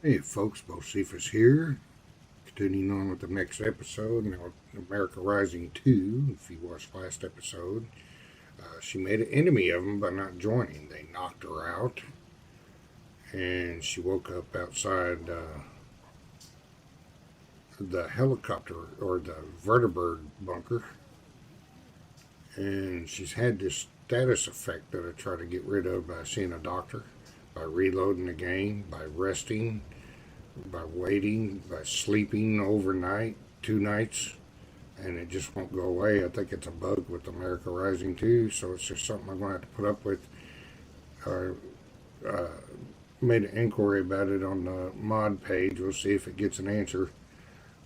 Hey folks, Bocephus here. Continuing on with the next episode, now America Rising 2. If you watched last episode, she made an enemy of them by not joining. They knocked her out, and she woke up outside the helicopter or the vertibird bunker. And she's had this status effect that I try to get rid of by seeing a doctor, by reloading the game, by resting, by waiting, by sleeping overnight, 2 nights, and it just won't go away. I think it's a bug with America Rising 2, so it's just something I'm going to have to put up with. I uh, made an inquiry about it on the mod page. We'll see if it gets an answer.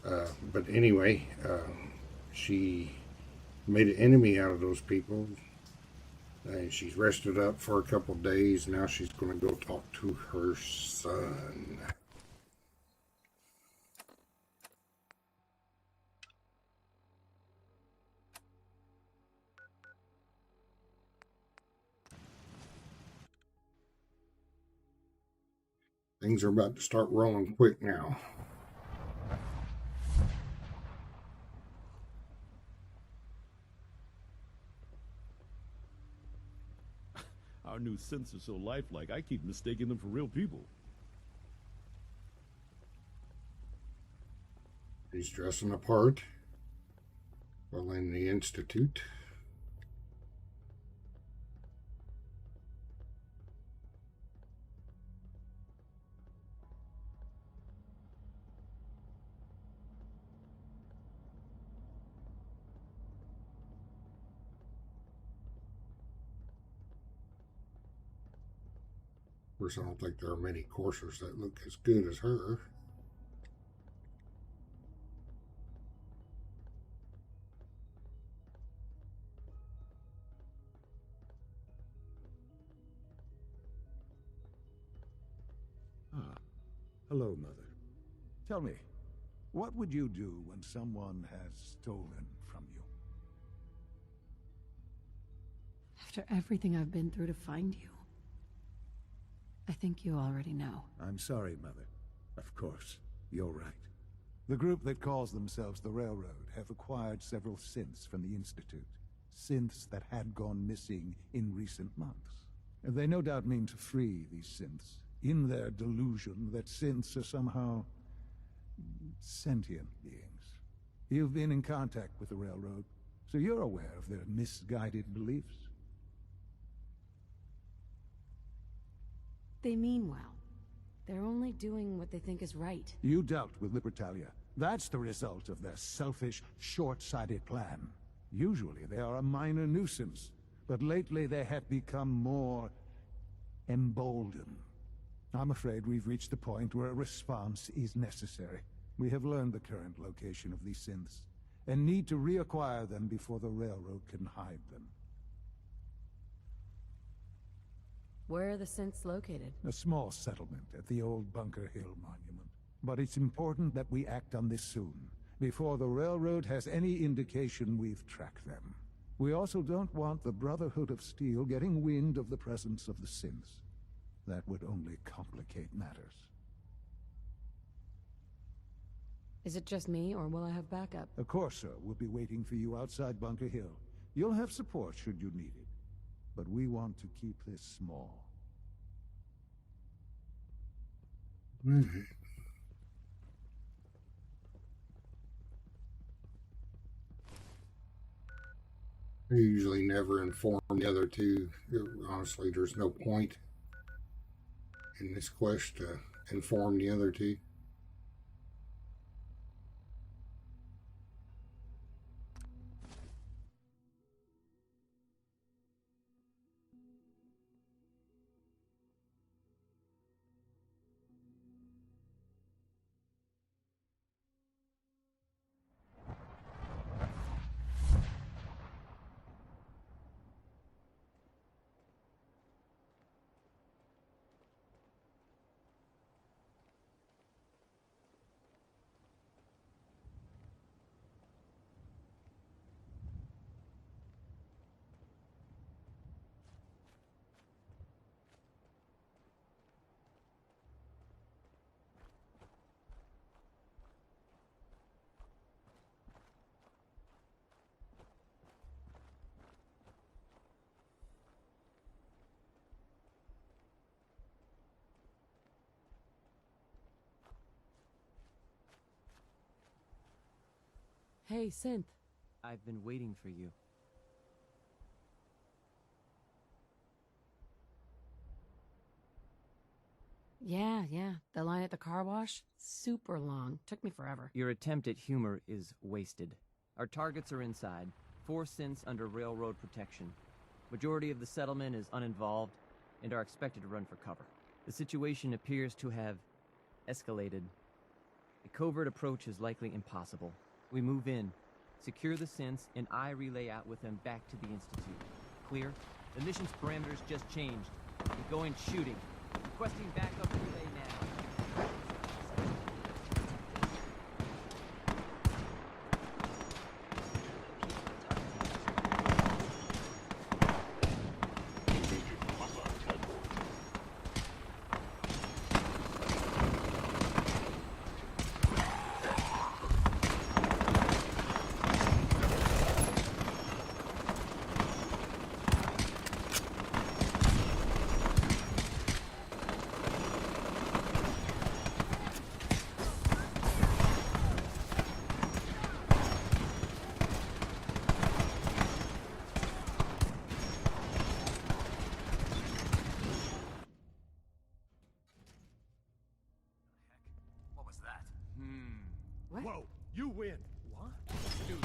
But anyway, she made an enemy out of those people, and she's rested up for a couple of days. Now she's going to go talk to her son. Things are about to start rolling quick now. Our new synths are so lifelike, I keep mistaking them for real people. He's dressing the part while in the Institute. Of course, I don't think there are many coursers that look as good as her. Ah, hello, Mother. Tell me, what would you do when someone has stolen from you? After everything I've been through to find you, I think you already know. I'm sorry, Mother. Of course, you're right. The group that calls themselves the Railroad have acquired several synths from the Institute. Synths that had gone missing in recent months. They no doubt mean to free these synths, in their delusion that synths are somehow sentient beings. You've been in contact with the Railroad, so you're aware of their misguided beliefs. They mean well. They're only doing what they think is right. You dealt with Libertalia. That's the result of their selfish, short-sighted plan. Usually they are a minor nuisance, but lately they have become more emboldened. I'm afraid we've reached the point where a response is necessary. We have learned the current location of these synths, and need to reacquire them before the Railroad can hide them. Where are the synths located? A small settlement at the old Bunker Hill Monument. But it's important that we act on this soon, before the Railroad has any indication we've tracked them. We also don't want the Brotherhood of Steel getting wind of the presence of the synths. That would only complicate matters. Is it just me, or will I have backup? A Corso will be waiting for you outside Bunker Hill. You'll have support should you need it. But we want to keep this small. Mm-hmm. They usually never inform the other two. Honestly, there's no point in this quest to inform the other two. Hey, Synth. I've been waiting for you. Yeah. The line at the car wash? Super long. Took me forever. Your attempt at humor is wasted. Our targets are inside. 4 synths under railroad protection. Majority of the settlement is uninvolved and are expected to run for cover. The situation appears to have escalated. A covert approach is likely impossible. We move in, secure the synths, and I relay out with them back to the Institute. Clear? The mission's parameters just changed. We're going shooting. Requesting backup relay now. What? Whoa, you win. What? Dude.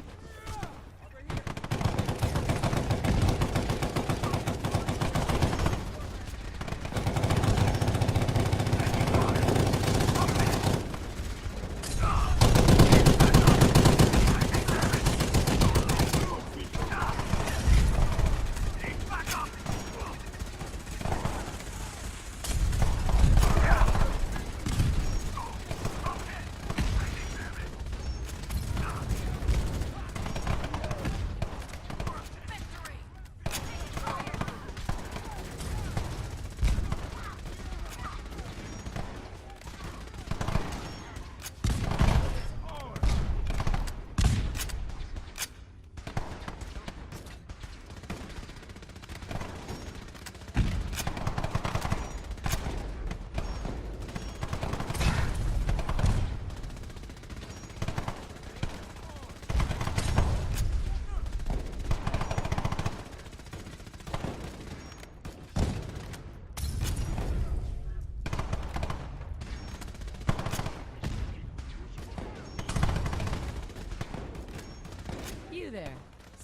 You there.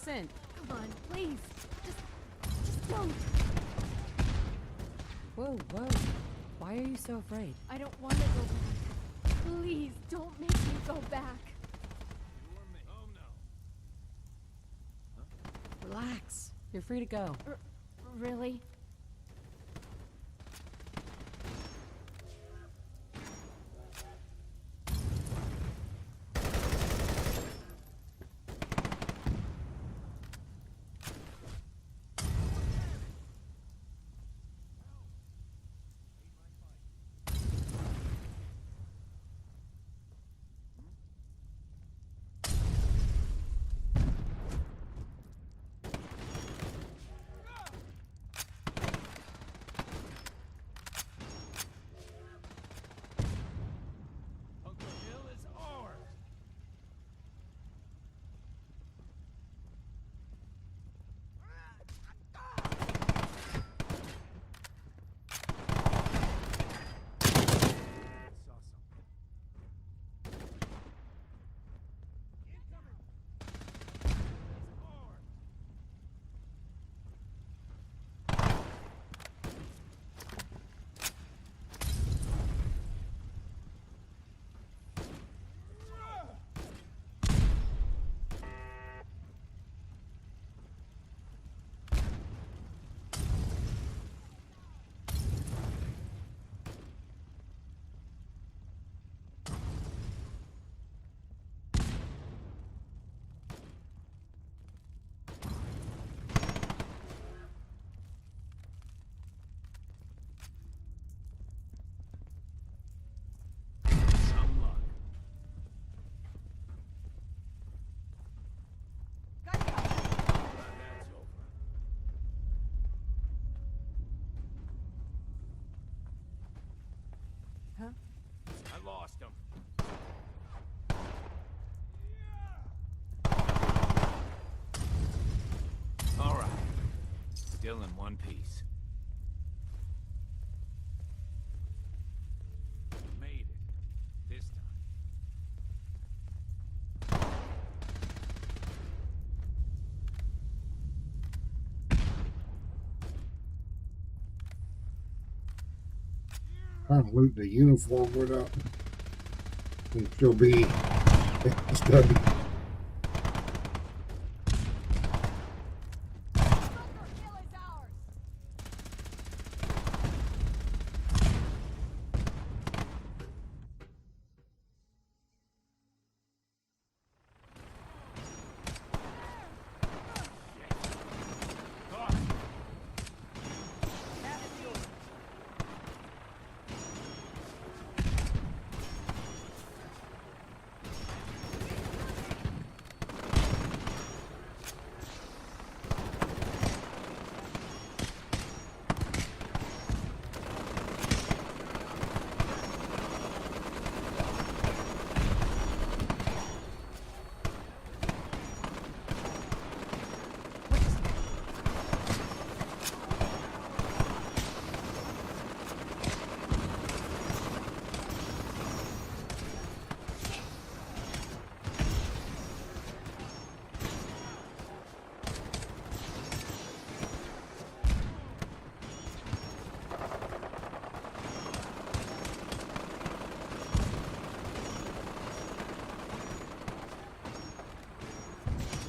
Synth. Come on, please. Just don't. Whoa. Why are you so afraid? I don't want to go back. Please, don't make me go back. Relax. You're free to go. Really? I lost him. still in one piece. Made it. This time. Trying to loot the uniform without and still be study.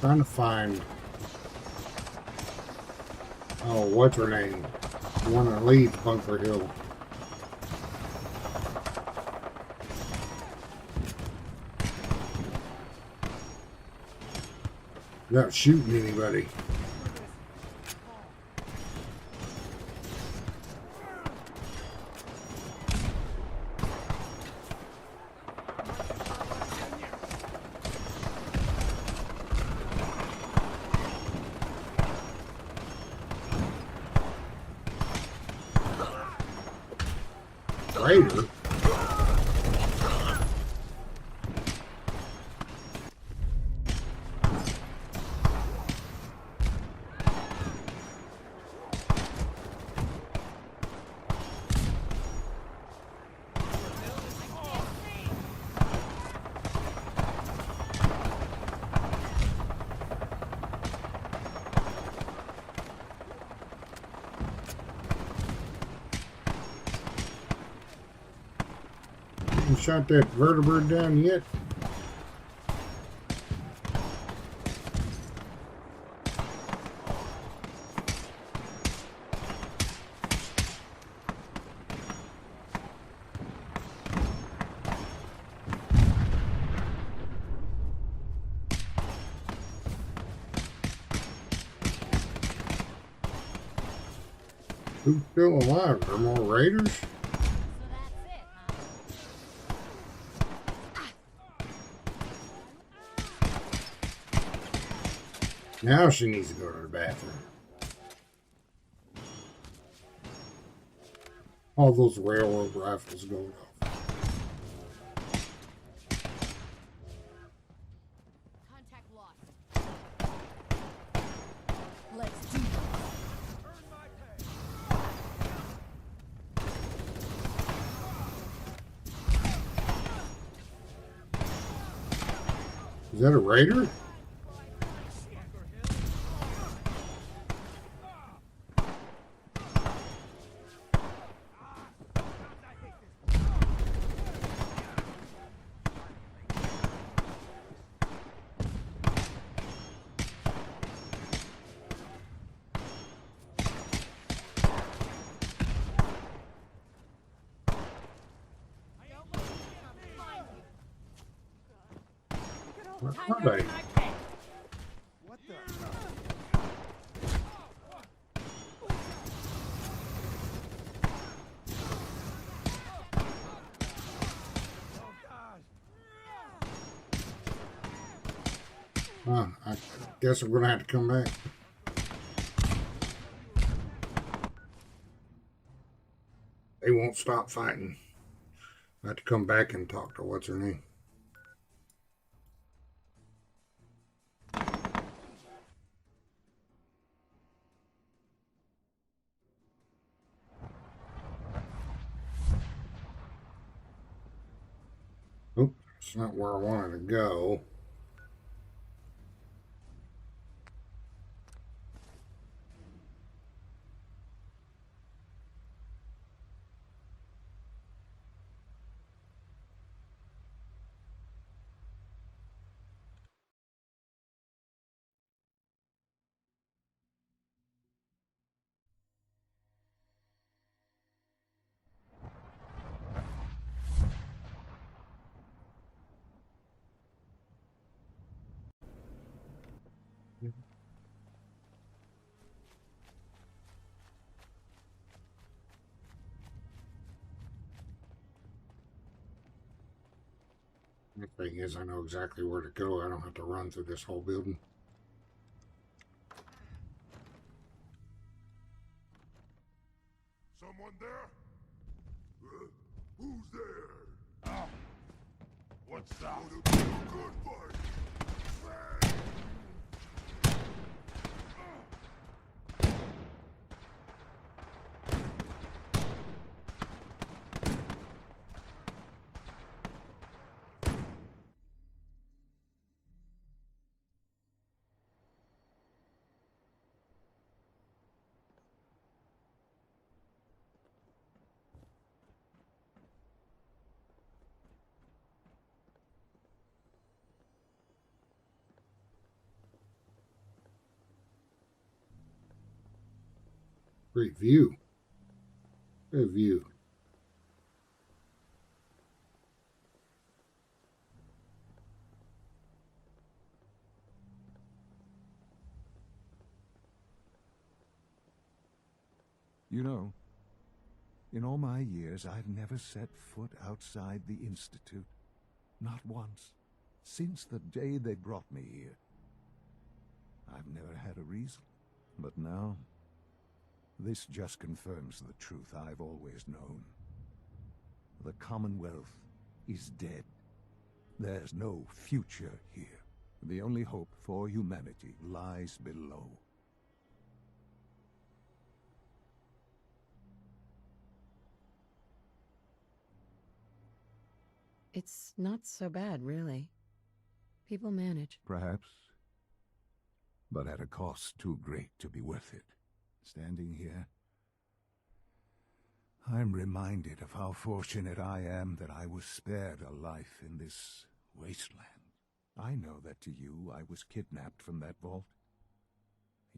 Trying to find, oh, what's her name? The one that leads Bunker Hill. Not shooting anybody. Raider? You shot that vertebrate down yet? Who's still alive? Are there more raiders? Now she needs to go to the bathroom. All those railroad rifles going off. Contact lost. Let's do this. Is that a raider? Where are they? What the? I guess I'm gonna have to come back. They won't stop fighting. I have to come back and talk to what's her name. Oh, it's not where I wanted to go. The thing is, I know exactly where to go. I don't have to run through this whole building. Someone there? Who's there? Oh. What's that? Gonna be a good fight. Great view. Good view. You know, in all my years, I've never set foot outside the Institute. Not once. Since the day they brought me here. I've never had a reason. But now, this just confirms the truth I've always known. The Commonwealth is dead. There's no future here. The only hope for humanity lies below. It's not so bad, really. People manage. Perhaps. But at a cost too great to be worth it. Standing here, I'm reminded of how fortunate I am that I was spared a life in this wasteland. I know that to you I was kidnapped from that vault.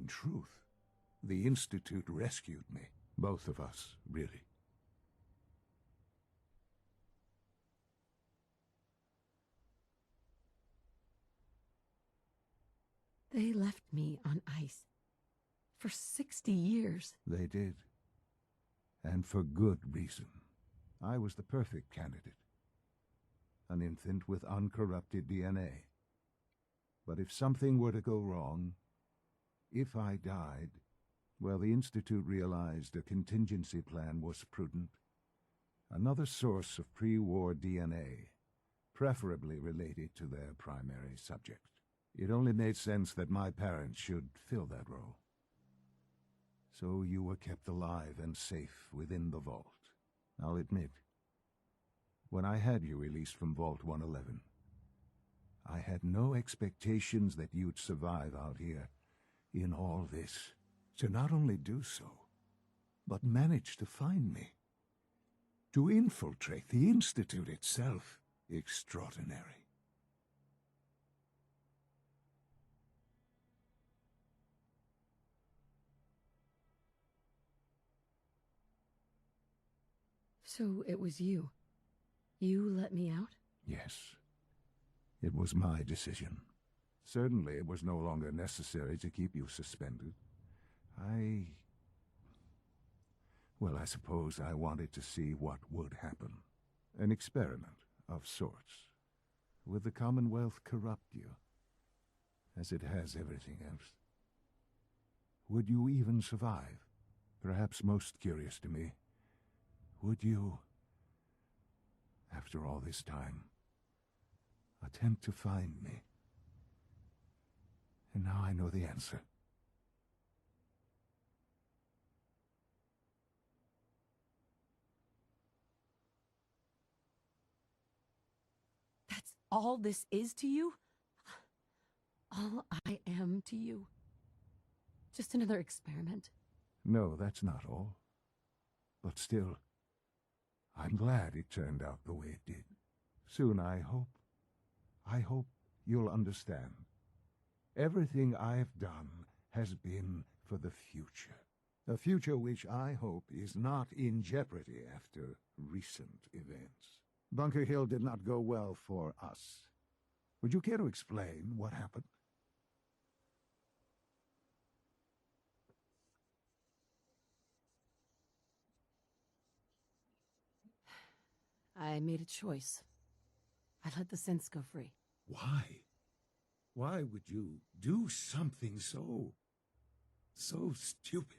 In truth, the Institute rescued me. Both of us, really. They left me on ice. For 60 years. They did. And for good reason. I was the perfect candidate. An infant with uncorrupted DNA. But if something were to go wrong, if I died, well, the Institute realized a contingency plan was prudent. Another source of pre-war DNA, preferably related to their primary subject. It only made sense that my parents should fill that role. So you were kept alive and safe within the vault. I'll admit, when I had you released from Vault 111, I had no expectations that you'd survive out here in all this. To not only do so, but manage to find me. To infiltrate the Institute itself. Extraordinary. So it was you. You let me out? Yes. It was my decision. Certainly it was no longer necessary to keep you suspended. Well, I suppose I wanted to see what would happen. An experiment of sorts. Would the Commonwealth corrupt you? As it has everything else? Would you even survive? Perhaps most curious to me, would you, after all this time, attempt to find me? And now I know the answer. all this is to you? All I am to you? Just another experiment? No, that's not all. But still, I'm glad it turned out the way it did. Soon, I hope you'll understand. Everything I've done has been for the future. A future which I hope is not in jeopardy after recent events. Bunker Hill did not go well for us. Would you care to explain what happened? I made a choice. I let the synths go free. Why? Why would you do something so stupid?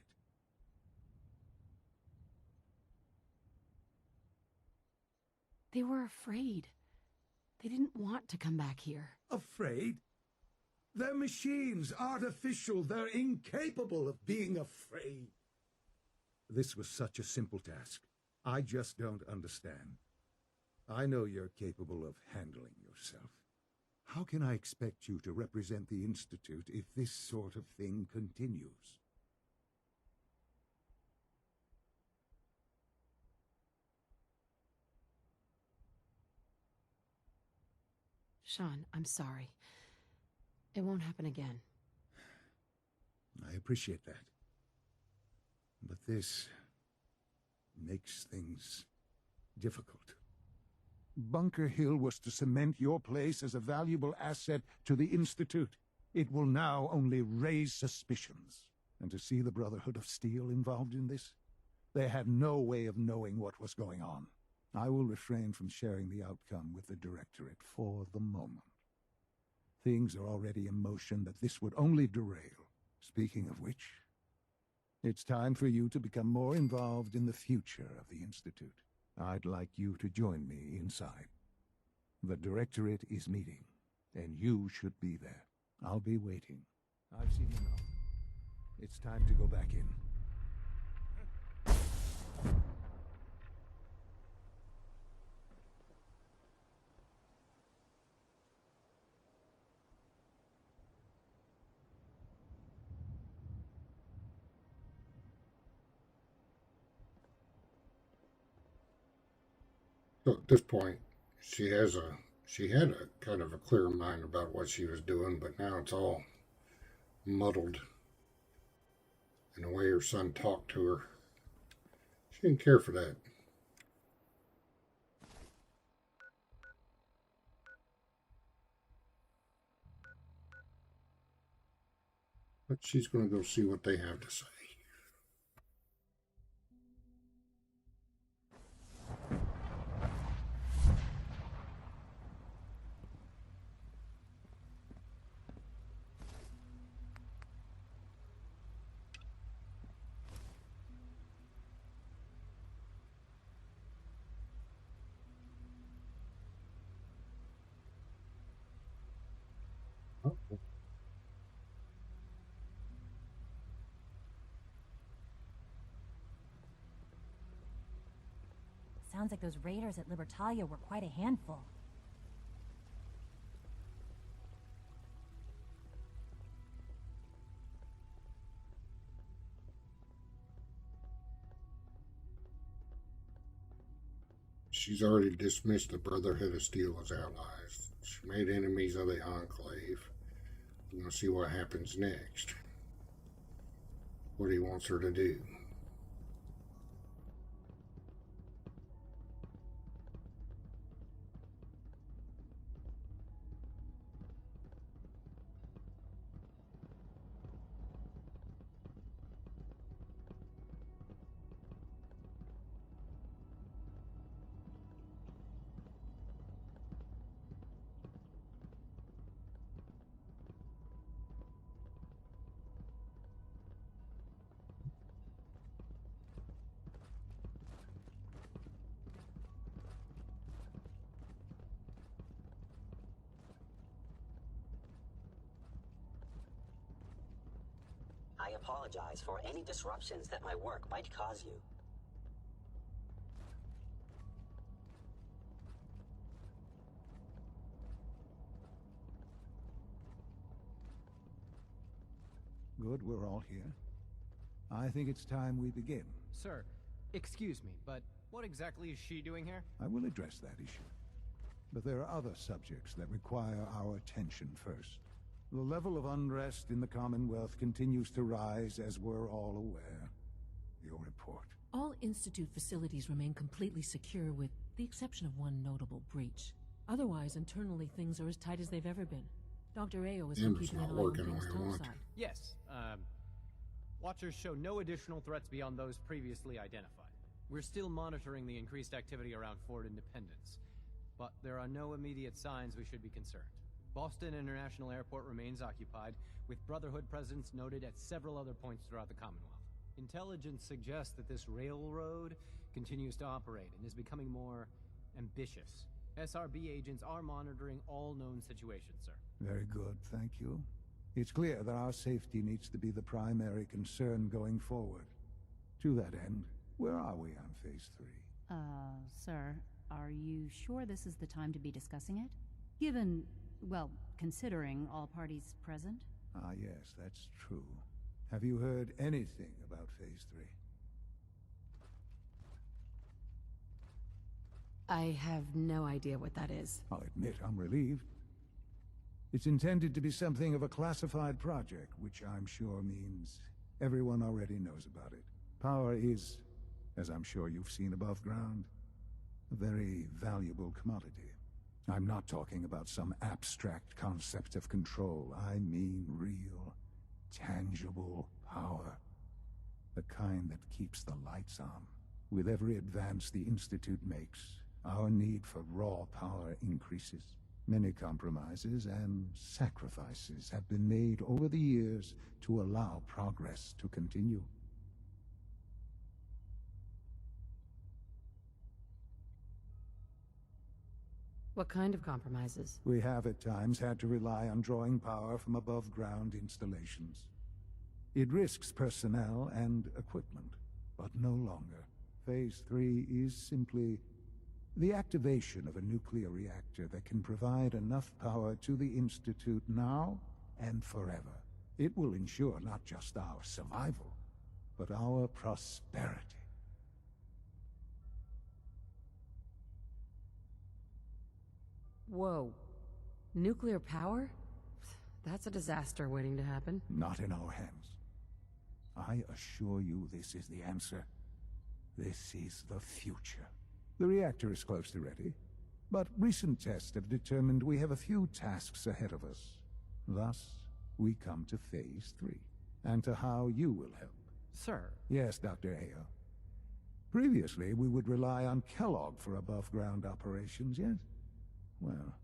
They were afraid. They didn't want to come back here. Afraid? They're machines, artificial. They're incapable of being afraid. This was such a simple task. I just don't understand. I know you're capable of handling yourself. How can I expect you to represent the Institute if this sort of thing continues? Sean, I'm sorry. It won't happen again. I appreciate that. But this makes things difficult. Bunker Hill was to cement your place as a valuable asset to the Institute. It will now only raise suspicions. And to see the Brotherhood of Steel involved in this? They had no way of knowing what was going on. I will refrain from sharing the outcome with the Directorate for the moment. Things are already in motion that this would only derail. Speaking of which, it's time for you to become more involved in the future of the Institute. I'd like you to join me inside. The Directorate is meeting, and you should be there. I'll be waiting. I've seen enough. It's time to go back in. So at this point, she had a kind of a clear mind about what she was doing, but now it's all muddled in the way her son talked to her. She didn't care for that. But she's going to go see what they have to say. Sounds like those raiders at Libertalia were quite a handful. She's already dismissed the Brotherhood of Steel as allies. She made enemies of the Enclave. We're going to see what happens next. What he wants her to do. I apologize for any disruptions that my work might cause you. Good, we're all here. I think it's time we begin. Sir, excuse me, but what exactly is she doing here? I will address that issue. But there are other subjects that require our attention first. The level of unrest in the Commonwealth continues to rise, as we're all aware. Your report. All Institute facilities remain completely secure with the exception of one notable breach. Otherwise, internally, things are as tight as they've ever been. Dr. Ao has been keeping an eye on things topside. Yes, Watchers show no additional threats beyond those previously identified. We're still monitoring the increased activity around Fort Independence, but there are no immediate signs we should be concerned. Boston International Airport remains occupied, with Brotherhood presence noted at several other points throughout the Commonwealth. Intelligence suggests that this railroad continues to operate and is becoming more ambitious. SRB agents are monitoring all known situations, sir. Very good, thank you. It's clear that our safety needs to be the primary concern going forward. To that end, where are we on Phase 3? Sir, are you sure this is the time to be discussing it? Given, well, considering all parties present? Ah, yes, that's true. Have you heard anything about Phase 3? I have no idea what that is. I'll admit I'm relieved. It's intended to be something of a classified project, which I'm sure means everyone already knows about it. Power is, as I'm sure you've seen above ground, a very valuable commodity. I'm not talking about some abstract concept of control. I mean real, tangible power. The kind that keeps the lights on. With every advance the Institute makes, our need for raw power increases. Many compromises and sacrifices have been made over the years to allow progress to continue. What kind of compromises? We have at times had to rely on drawing power from above-ground installations. It risks personnel and equipment, but no longer. Phase 3 is simply the activation of a nuclear reactor that can provide enough power to the Institute now and forever. It will ensure not just our survival, but our prosperity. Whoa. Nuclear power? That's a disaster waiting to happen. Not in our hands. I assure you this is the answer. This is the future. The reactor is close to ready, but recent tests have determined we have a few tasks ahead of us. Thus, we come to Phase 3, and to how you will help. Sir? Yes, Dr. Ao. Previously, we would rely on Kellogg for above-ground operations, yes? Well,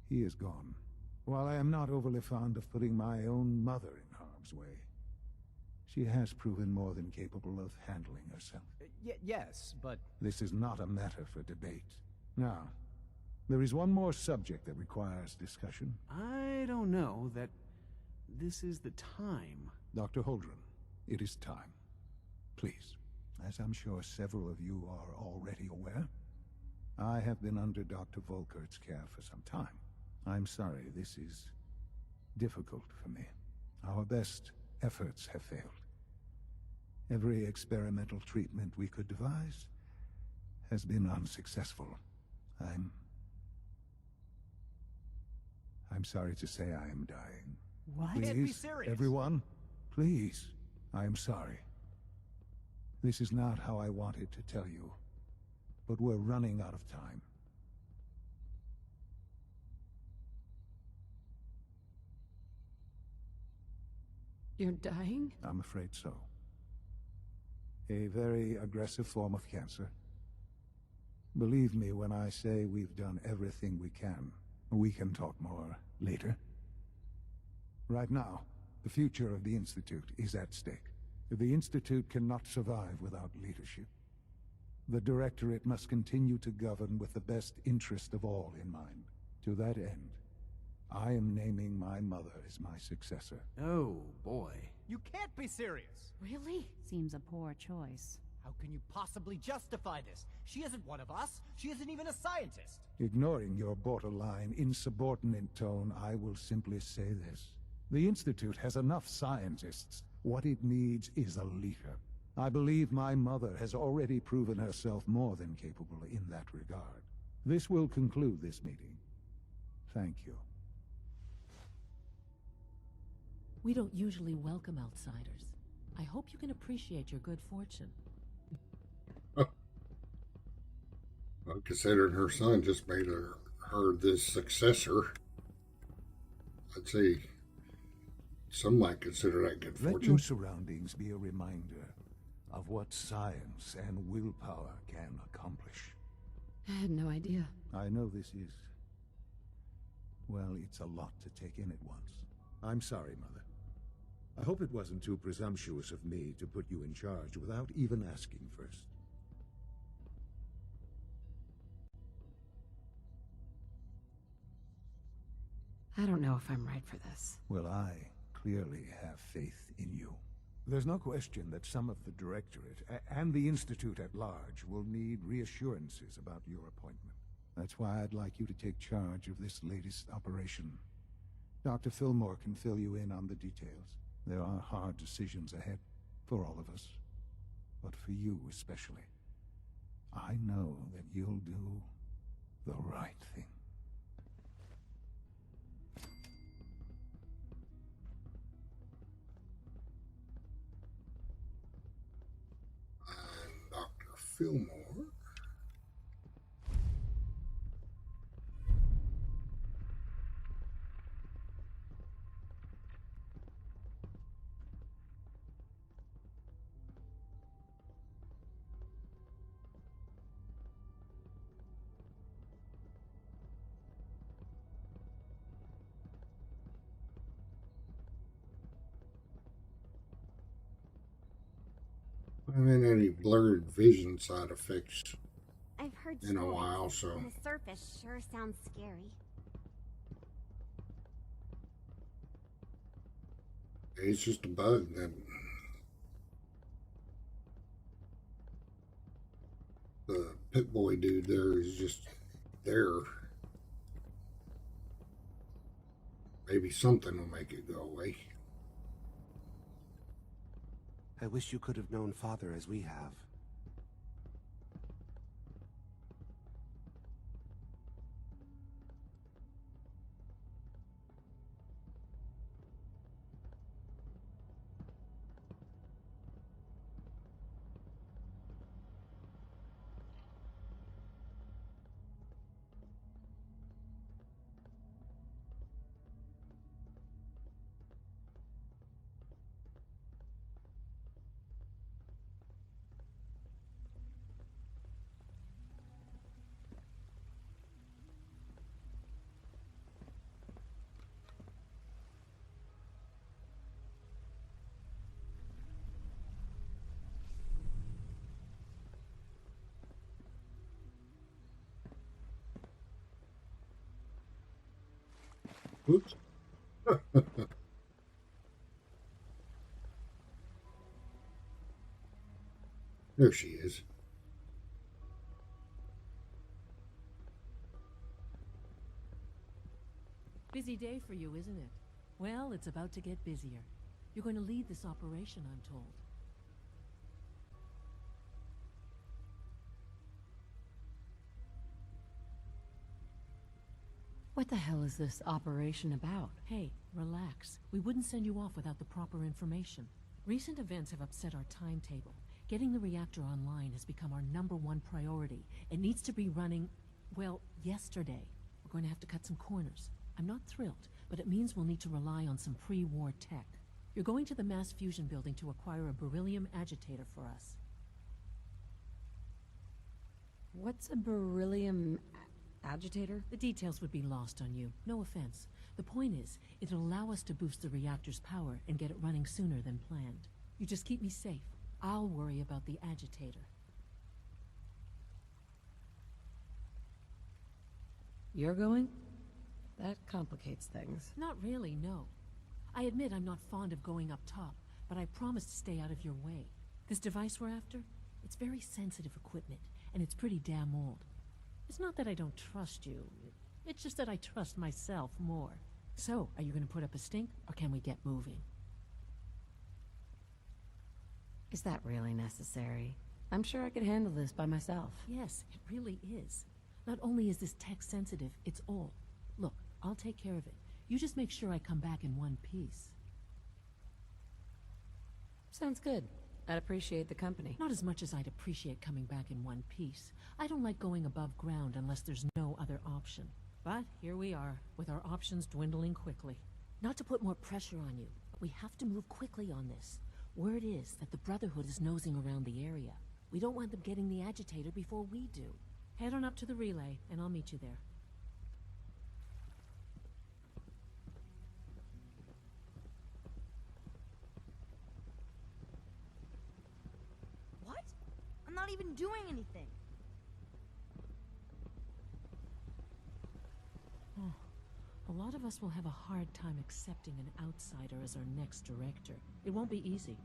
he is gone. While I am not overly fond of putting my own mother in harm's way, she has proven more than capable of handling herself. Yes, but... This is not a matter for debate. Now, there is one more subject that requires discussion. I don't know that this is the time. Dr. Holdren, it is time. Please, as I'm sure several of you are already aware, I have been under Dr. Volkert's care for some time. I'm sorry, this is difficult for me. Our best efforts have failed. Every experimental treatment we could devise has been unsuccessful. I'm sorry to say I am dying. What? Please, Can't be serious. everyone, please. I am sorry. This is not how I wanted to tell you, but we're running out of time. You're dying? I'm afraid so. A very aggressive form of cancer. Believe me when I say we've done everything we can. We can talk more later. Right now, the future of the Institute is at stake. The Institute cannot survive without leadership. The Directorate must continue to govern with the best interest of all in mind. To that end, I am naming my mother as my successor. Oh, boy. You can't be serious! Really? Seems a poor choice. How can you possibly justify this? She isn't one of us. She isn't even a scientist. Ignoring your borderline, insubordinate tone, I will simply say this. The Institute has enough scientists. What it needs is a leader. I believe my mother has already proven herself more than capable in that regard. This will conclude this meeting. Thank you. We don't usually welcome outsiders. I hope you can appreciate your good fortune. Well, considering her son just made her this successor, I'd say some might consider that good Let fortune. your surroundings be a reminder of what science and willpower can accomplish. I had no idea. I know this is... well, it's a lot to take in at once. I'm sorry, Mother. I hope it wasn't too presumptuous of me to put you in charge without even asking first. I don't know if I'm right for this. Well, I clearly have faith in you. There's no question that some of the Directorate and the Institute at large will need reassurances about your appointment. That's why I'd like you to take charge of this latest operation. Dr. Fillmore can fill you in on the details. There are hard decisions ahead for all of us, but for you especially. I know that you'll do the right thing. Dr. Fillmore. I haven't had any blurred vision side effects I've heard in a stories, while, so and the surface sure sounds scary. it's just a bug that the Pit Boy dude there is just there. Maybe something will make it go away. I wish you could have known Father as we have. Oops. There she is. Busy day for you, isn't it? Well, it's about to get busier. You're going to lead this operation, I'm told. What the hell is this operation about? Hey, relax. We wouldn't send you off without the proper information. Recent events have upset our timetable. Getting the reactor online has become our #1 priority. It needs to be running, well, yesterday. We're going to have to cut some corners. I'm not thrilled, but it means we'll need to rely on some pre-war tech. You're going to the mass fusion building to acquire a beryllium agitator for us. What's a beryllium agitator? The details would be lost on you. No offense. The point is, it'll allow us to boost the reactor's power and get it running sooner than planned. You just keep me safe. I'll worry about the agitator. You're going? That complicates things. Not really, no. I admit I'm not fond of going up top, but I promise to stay out of your way. This device we're after, it's very sensitive equipment, and it's pretty damn old. It's not that I don't trust you. It's just that I trust myself more. So, are you going to put up a stink, or can we get moving? Is that really necessary? I'm sure I could handle this by myself. Yes, it really is. Not only is this tech sensitive, it's all. Look, I'll take care of it. You just make sure I come back in one piece. Sounds good. I'd appreciate the company. Not as much as I'd appreciate coming back in one piece. I don't like going above ground unless there's no other option. But here we are, with our options dwindling quickly. Not to put more pressure on you, but we have to move quickly on this. Word is that the Brotherhood is nosing around the area. We don't want them getting the agitator before we do. Head on up to the relay, and I'll meet you there. What? I'm not even doing anything. Oh, a lot of us will have a hard time accepting an outsider as our next director. It won't be easy.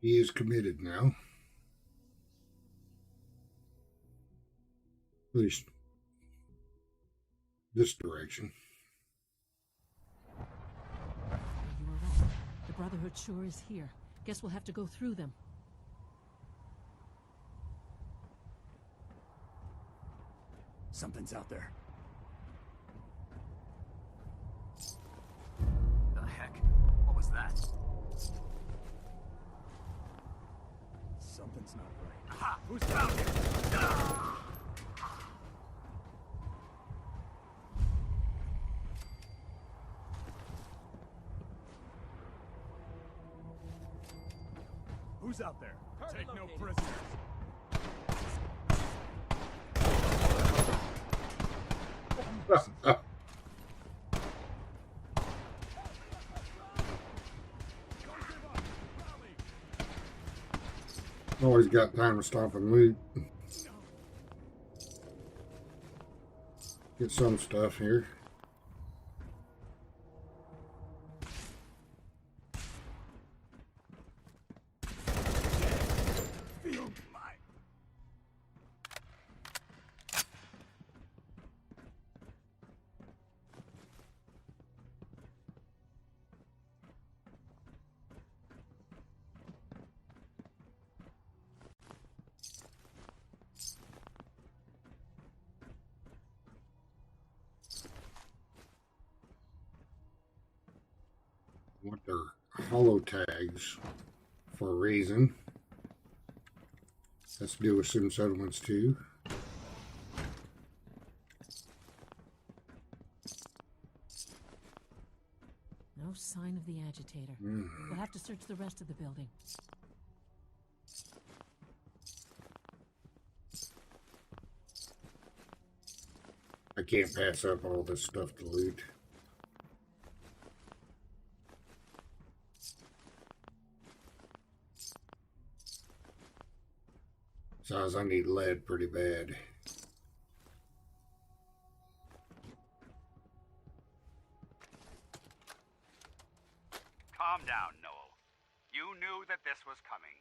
He is committed now. At least this direction. You were right. The Brotherhood sure is here. Guess we'll have to go through them. Something's out there. The heck? What was that? Something's not right. Ha! Who's found it? Who's out there? Take no prisoners. Always got time to stop and loot. Get some stuff here. Want their hollow tags for a reason. Has to do with some settlements too. No sign of the agitator. We'll have to search the rest of the building. I can't pass up all this stuff to loot. Besides, I need lead pretty bad. Calm down, Noel. You knew that this was coming.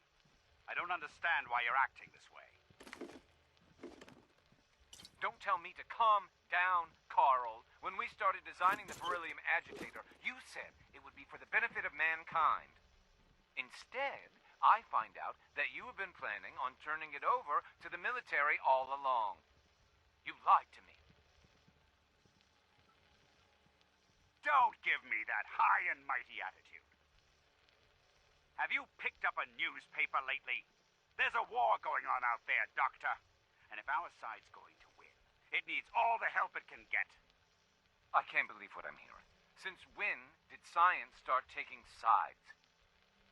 I don't understand why you're acting this way. Don't tell me to calm down, Carl. When we started designing the beryllium agitator, you said it would be for the benefit of mankind. Instead, I find out that you have been planning on turning it over to the military all along. You lied to me. Don't give me that high and mighty attitude. Have you picked up a newspaper lately? There's a war going on out there, Doctor. And if our side's going to win, it needs all the help it can get. I can't believe what I'm hearing. Since when did science start taking sides?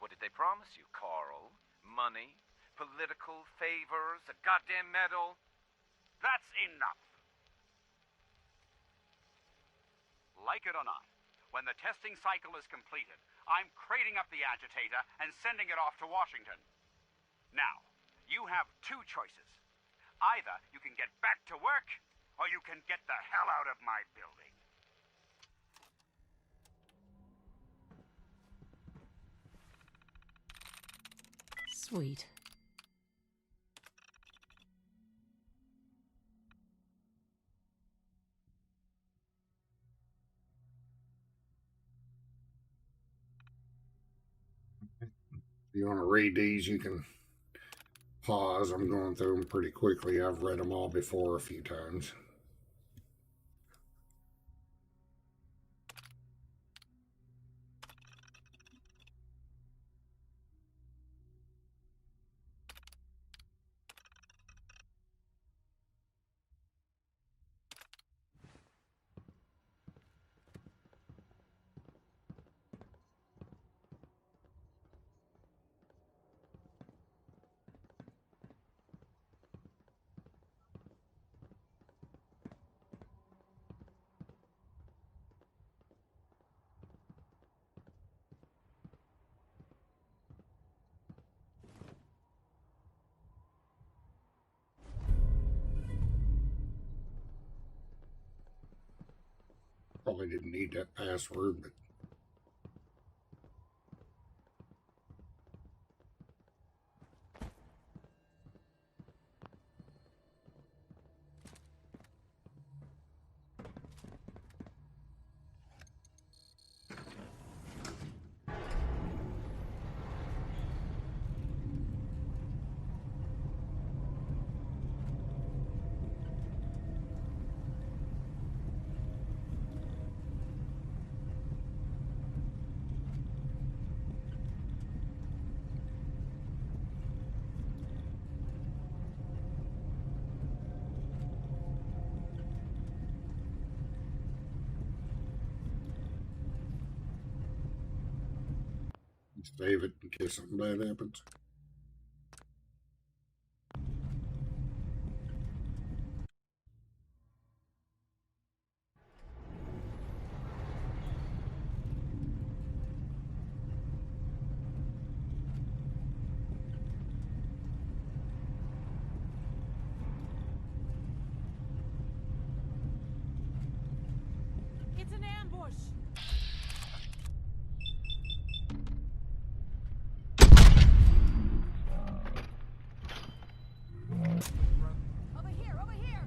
What did they promise you, Carl? Money? Political favors? A goddamn medal? That's enough. Like it or not, when the testing cycle is completed, I'm crating up the agitator and sending it off to Washington. Now, you have two choices. Either you can get back to work, or you can get the hell out of my building. Sweet. If you want to read these, you can pause. I'm going through them pretty quickly. I've read them all before a few times. Probably didn't need that password, but save it in case something bad happens. It's an ambush! Over here, over here!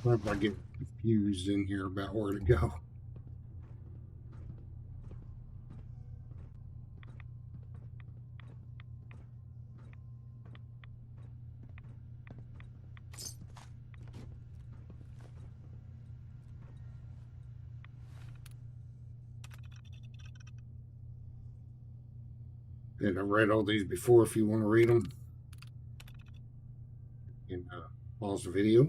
Sometimes I get confused in here about where to go. And I've read all these before. If you want to read them, you can pause the video.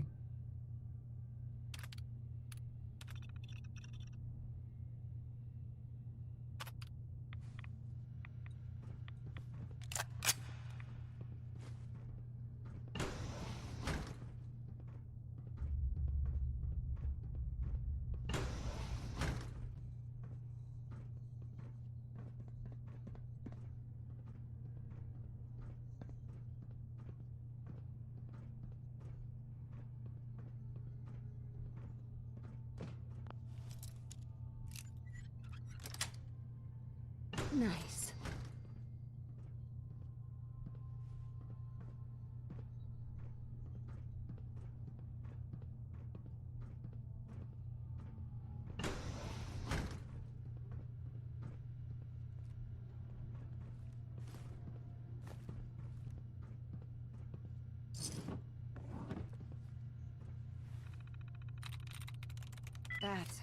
Nice. That's it.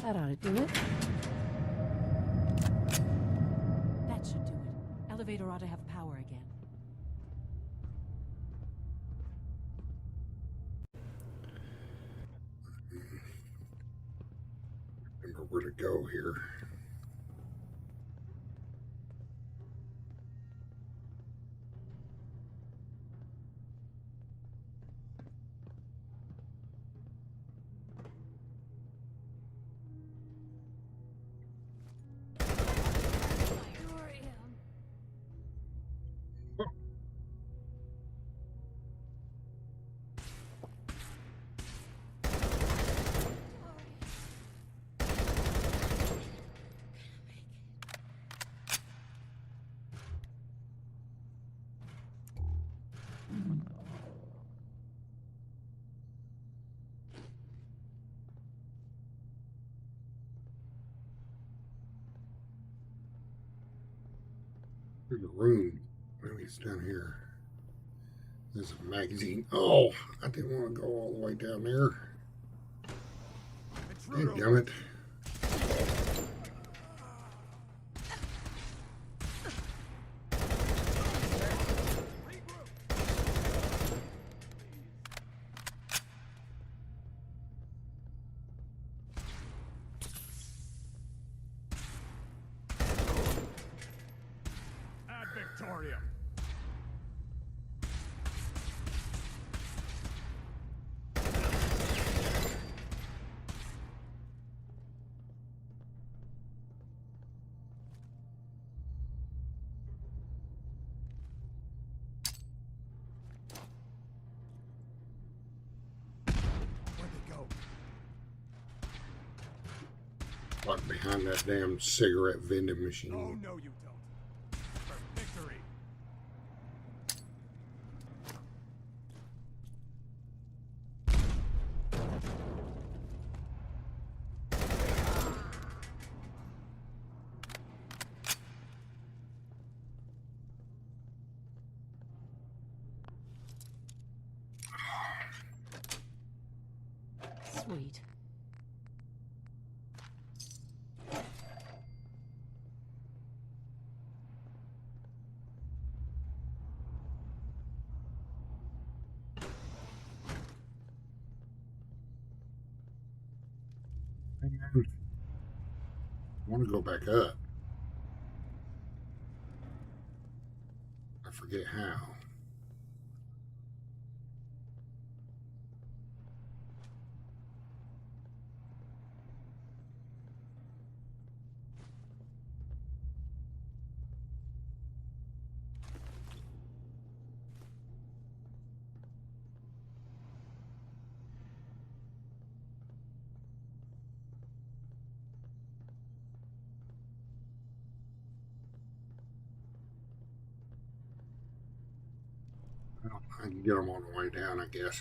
That ought to do it. That should do it. Elevator ought to have power again. Remember where to go here. There's a room. Maybe it's down here. There's a magazine. Oh, I didn't want to go all the way down there. Damn it. Victoria. Like behind that damn cigarette vending machine. Oh, no, you don't. For victory. Sweet. I want to go back up. I forget how. Well, I can get them on the way down, I guess.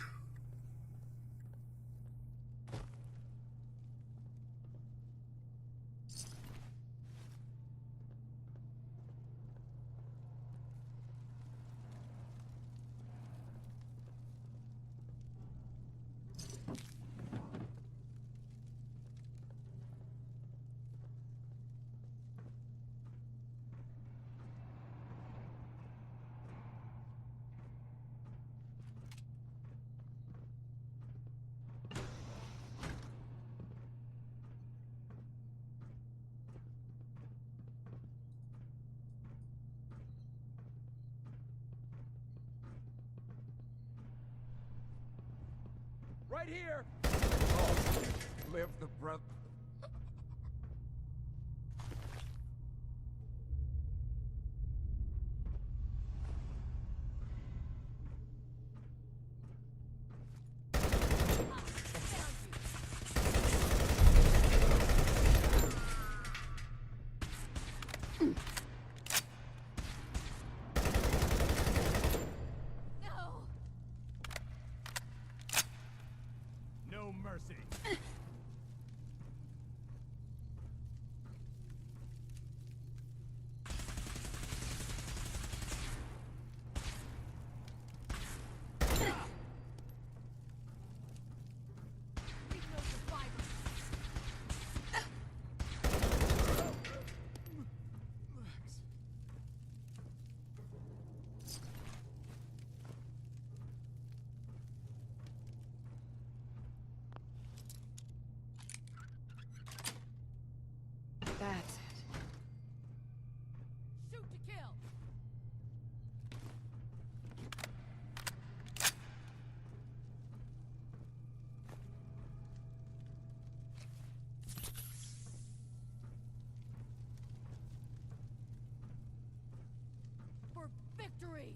Right here! Oh, live the breath. No mercy. That's it. Shoot to kill. For victory.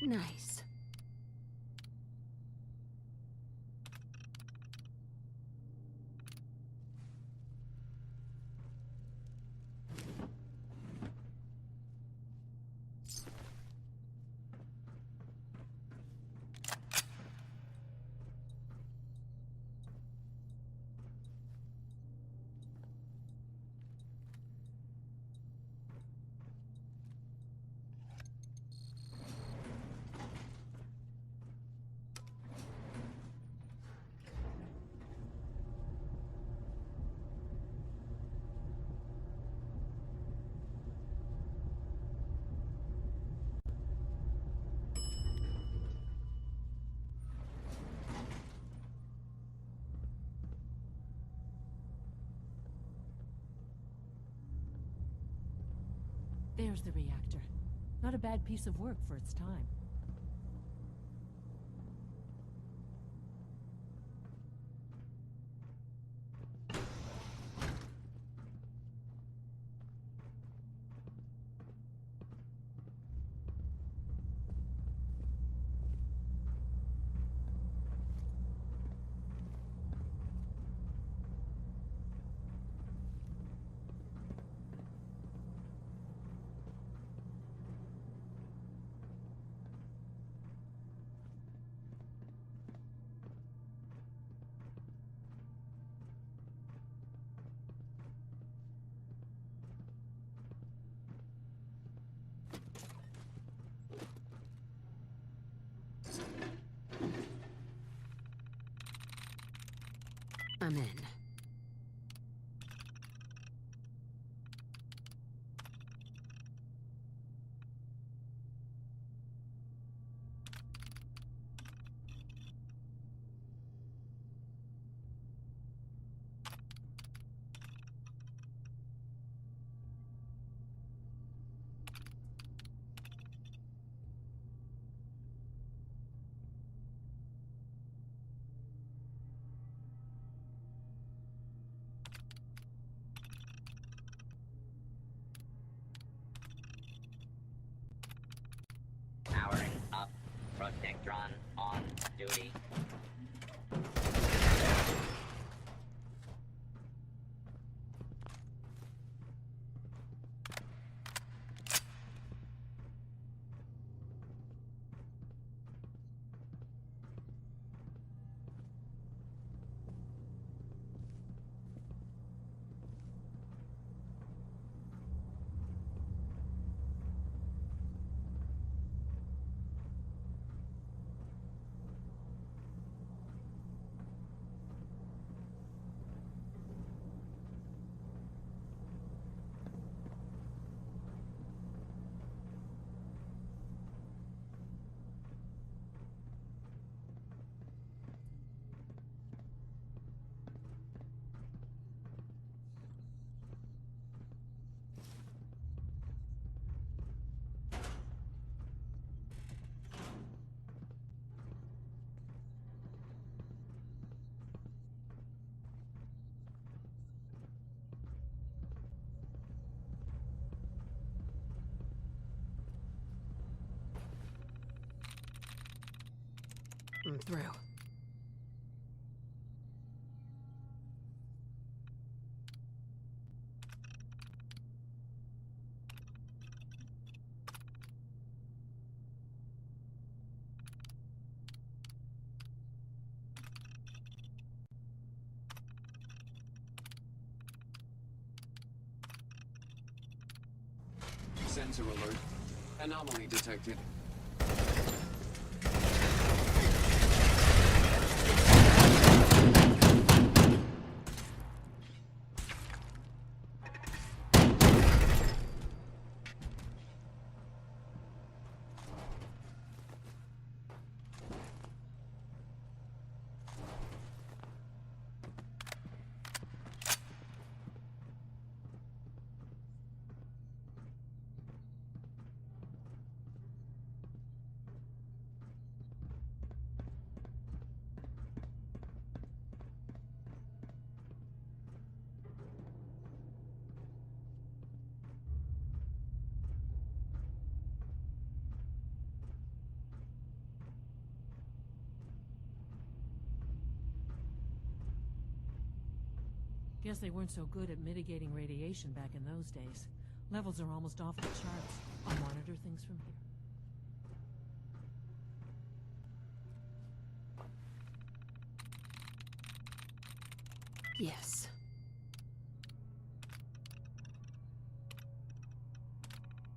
Nice. There's the reactor. Not a bad piece of work for its time. I'm in. Powering up. Protectron on duty. I'm through. Sensor alert. Anomaly detected. Guess they weren't so good at mitigating radiation back in those days. Levels are almost off the charts. I'll monitor things from here. Yes.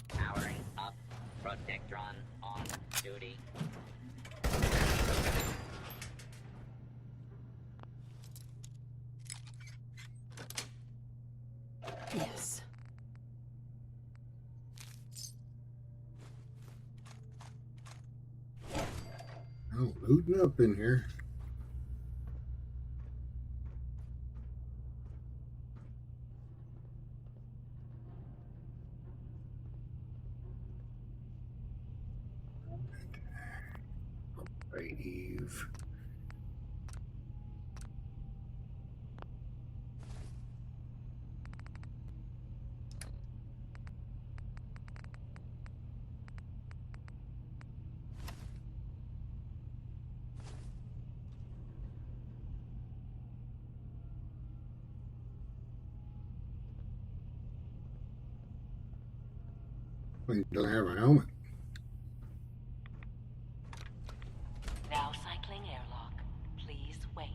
Powering up. Protectron on duty. Yes. Oh, looting up in here. Hey, Eve. He doesn't have a helmet. Now cycling airlock. Please wait.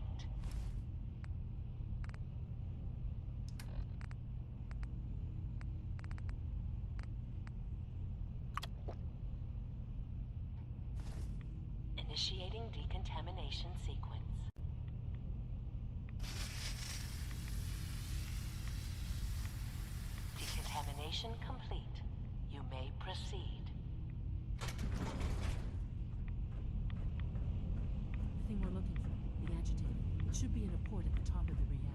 Initiating decontamination sequence. Decontamination complete. You may proceed. The thing we're looking for, the agitator. It should be in a port at the top of the reactor.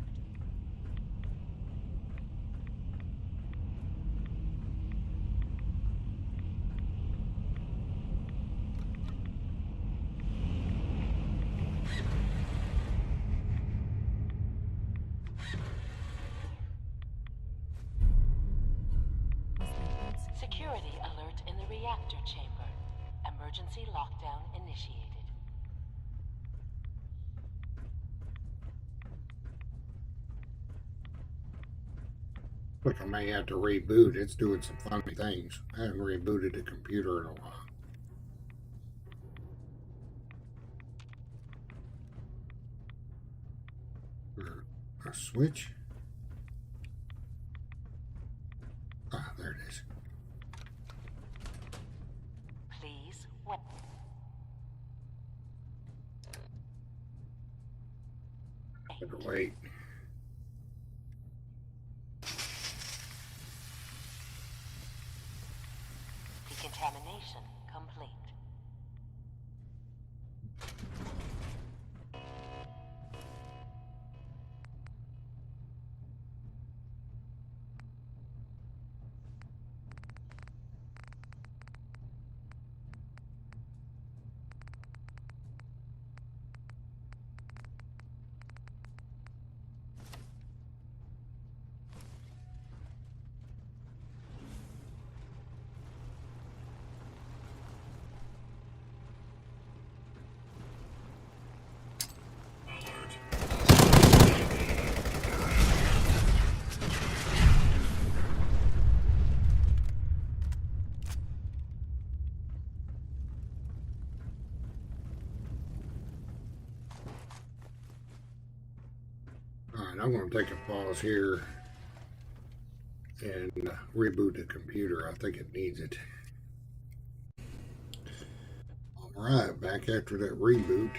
Security alert in the reactor chamber. Emergency lockdown initiated. Look, I may have to reboot. It's doing some funny things. I haven't rebooted the computer in a while. A switch? Ah, there it is. Please wait. Better wait. Decontamination complete. Alright, I'm going to take a pause here and reboot the computer. I think it needs it. Alright, back after that reboot.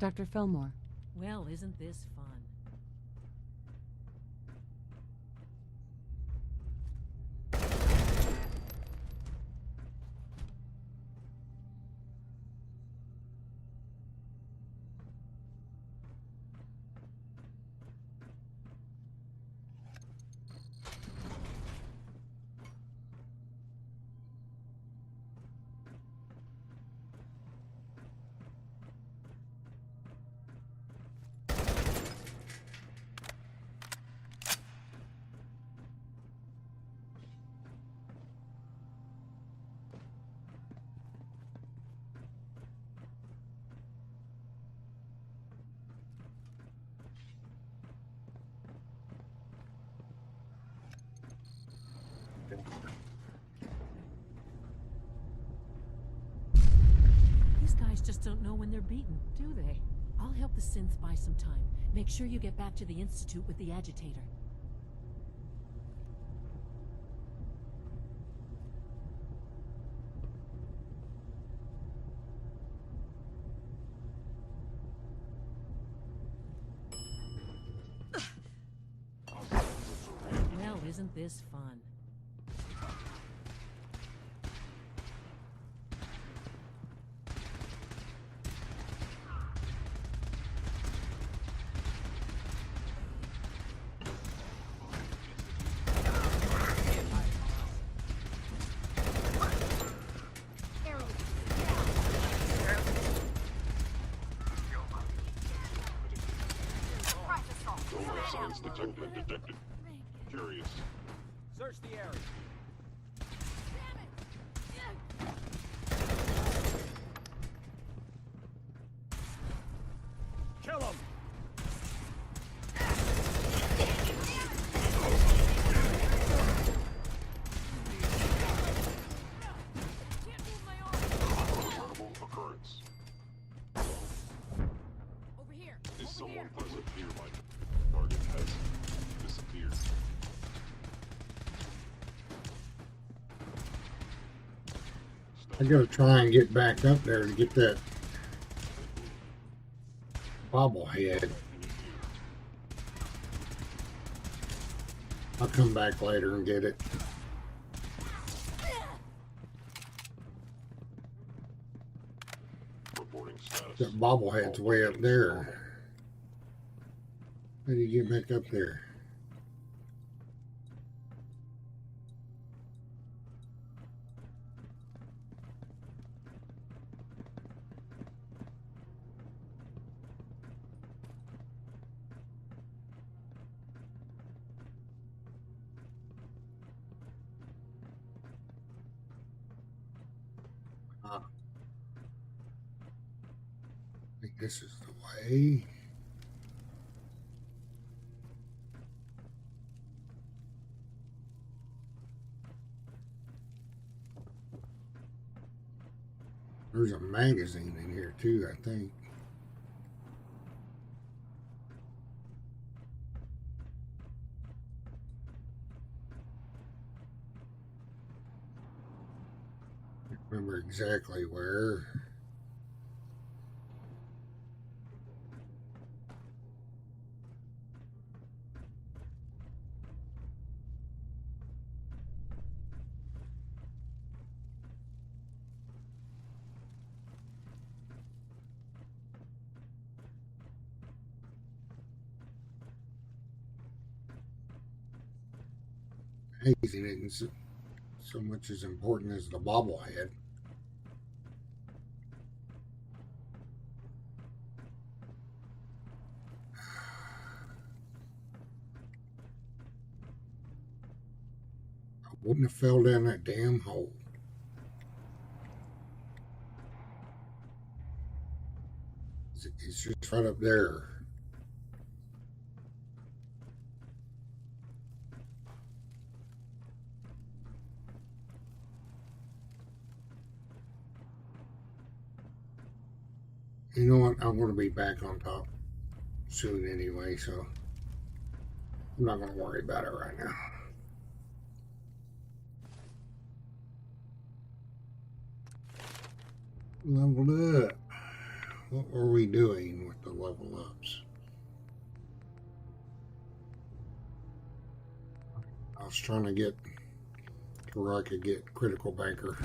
Dr. Fillmore. Well, isn't this fun? These guys just don't know when they're beaten, do they? I'll help the synth buy some time. Make sure you get back to the Institute with the agitator. Well, isn't this fun? signs detected. Curious. Search the area. Kill him! Incredible occurrence. Over here. Is someone present nearby? Target has disappeared. I gotta try and get back up there to get that bobblehead. I'll come back later and get it. Reporting status. That bobblehead's way up there. How do you get back up there? I think this is the way. There's a magazine in here too, I think. I can't remember exactly where. Magazine isn't so much as important as the bobblehead. I wouldn't have fell down that damn hole. It's just right up there. You know what? I'm going to be back on top soon anyway, so I'm not going to worry about it right now. Leveled up. What were we doing with the level ups? I was trying to get to where I could get critical banker.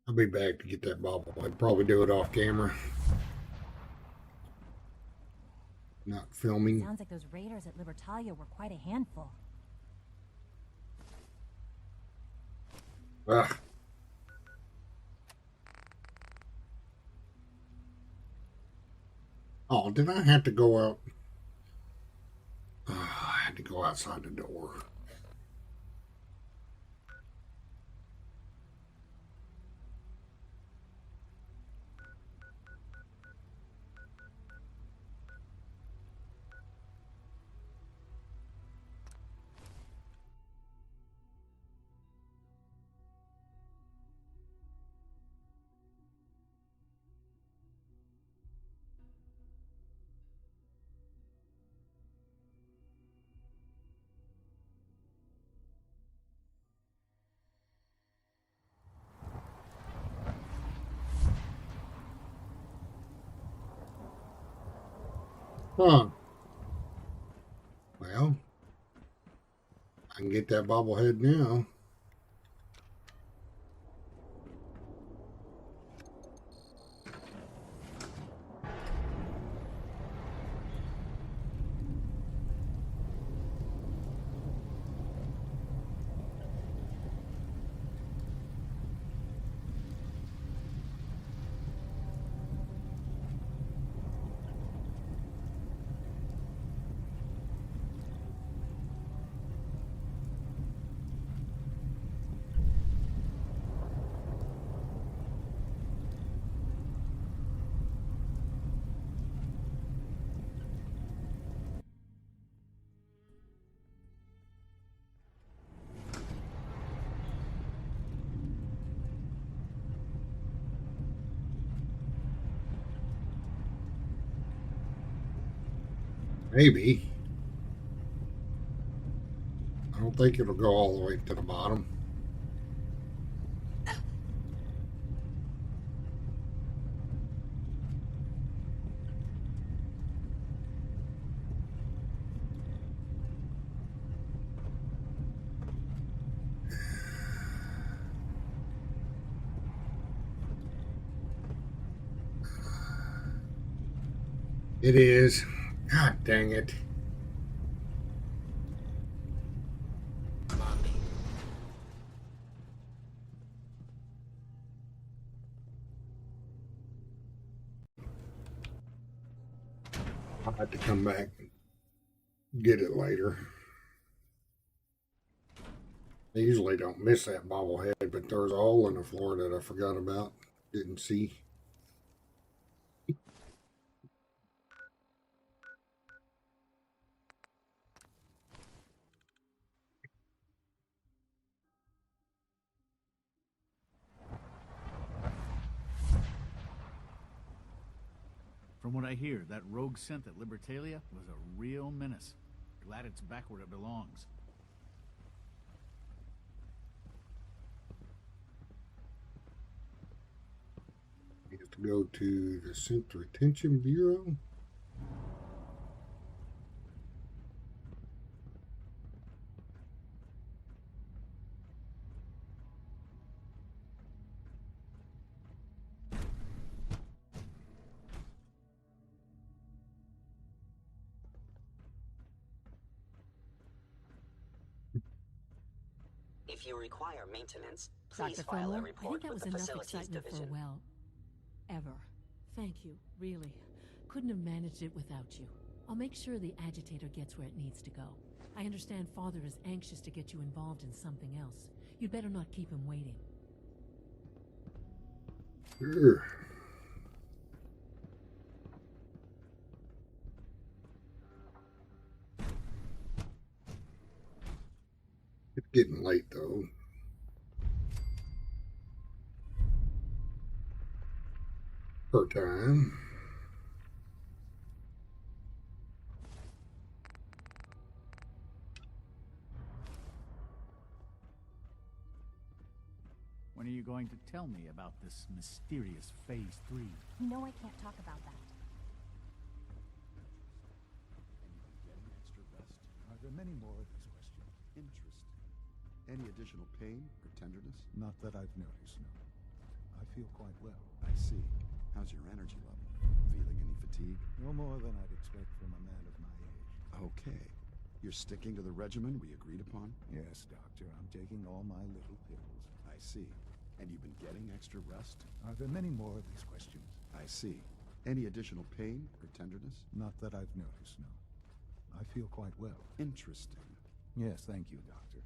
I'll be back to get that bobble. I'd probably do it off camera. Not filming. Sounds like those raiders at Libertalia were quite a handful. Ugh. Oh, did I have to go out? I had to go outside the door. Huh. Well, I can get that bobblehead now. Maybe. I don't think it'll go all the way to the bottom. It is. God dang it. I'll have to come back and get it later. I usually don't miss that bobblehead, but there's a hole in the floor that I forgot about. Didn't see. From what I hear, that rogue scent at Libertalia was a real menace. Glad it's back where it belongs. You have to go to the Scent Retention Bureau. If you require maintenance, please Dr. file a Fillmore, I report think that with was the enough Facilities excitement Division. for, well, ever. Thank you, really. Couldn't have managed it without you. I'll make sure the agitator gets where it needs to go. I understand Father is anxious to get you involved in something else. You'd better not keep him waiting. Sure. It's getting late, though. Per time. When are you going to tell me about this mysterious Phase 3? You know I can't talk about that. Getting extra rest? Are there many more of these questions? Interesting. Any additional pain or tenderness? Not that I've noticed, no. I feel quite well. I see. How's your energy level? Feeling any fatigue? No more than I'd expect from a man of my age. Okay. You're sticking to the regimen we agreed upon? Yes, Doctor. I'm taking all my little pills. I see. And you've been getting extra rest? Are there many more of these questions? I see. Any additional pain or tenderness? Not that I've noticed, no. I feel quite well. Interesting. Yes, thank you, Doctor.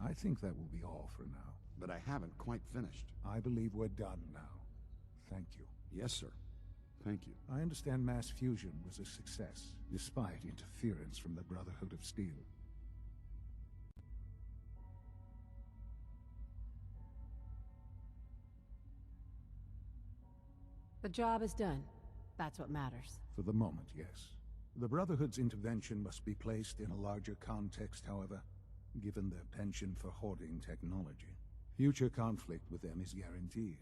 I think that will be all for now. But I haven't quite finished. I believe we're done now. Thank you. Yes, sir. Thank you. I understand mass fusion was a success, despite interference from the Brotherhood of Steel. The job is done. That's what matters. For the moment, yes. The Brotherhood's intervention must be placed in a larger context, however, given their penchant for hoarding technology. Future conflict with them is guaranteed.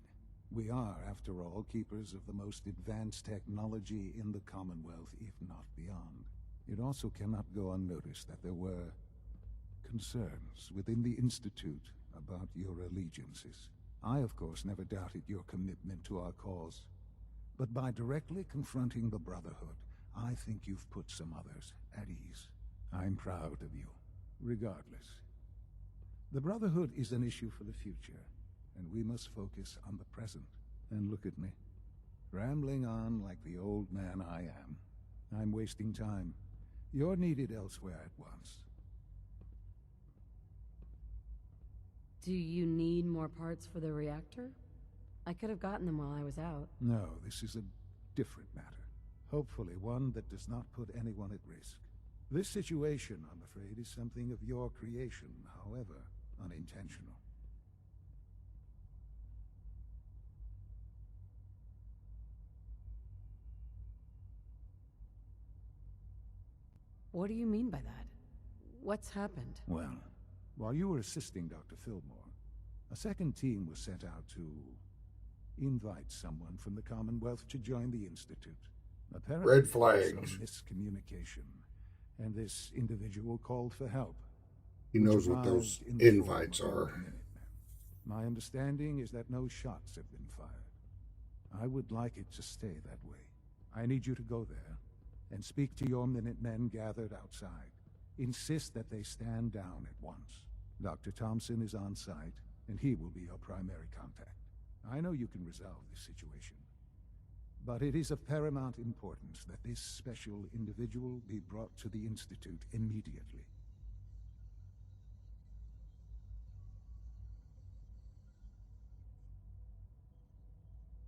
We are, after all, keepers of the most advanced technology in the Commonwealth, if not beyond. It also cannot go unnoticed that there were concerns within the Institute about your allegiances. I, of course, never doubted your commitment to our cause. But by directly confronting the Brotherhood, I think you've put some others at ease. I'm proud of you, regardless. The Brotherhood is an issue for the future, and we must focus on the present. And look at me, rambling on like the old man I am. I'm wasting time. You're needed elsewhere at once. Do you need more parts for the reactor? I could have gotten them while I was out. No, this is a different matter. Hopefully one that does not put anyone at risk. This situation, I'm afraid, is something of your creation, however unintentional. What do you mean by that? What's happened? Well, while you were assisting Dr. Fillmore, a second team was sent out to invite someone from the Commonwealth to join the Institute. Apparently, Red there was flags. some miscommunication, and this individual called for help. He which knows what those arrived in the form invites of are. Minutemen. My understanding is that no shots have been fired. I would like it to stay that way. I need you to go there and speak to your Minutemen gathered outside. Insist that they stand down at once. Dr. Thompson is on site, and he will be your primary contact. I know you can resolve this situation, but it is of paramount importance that this special individual be brought to the Institute immediately.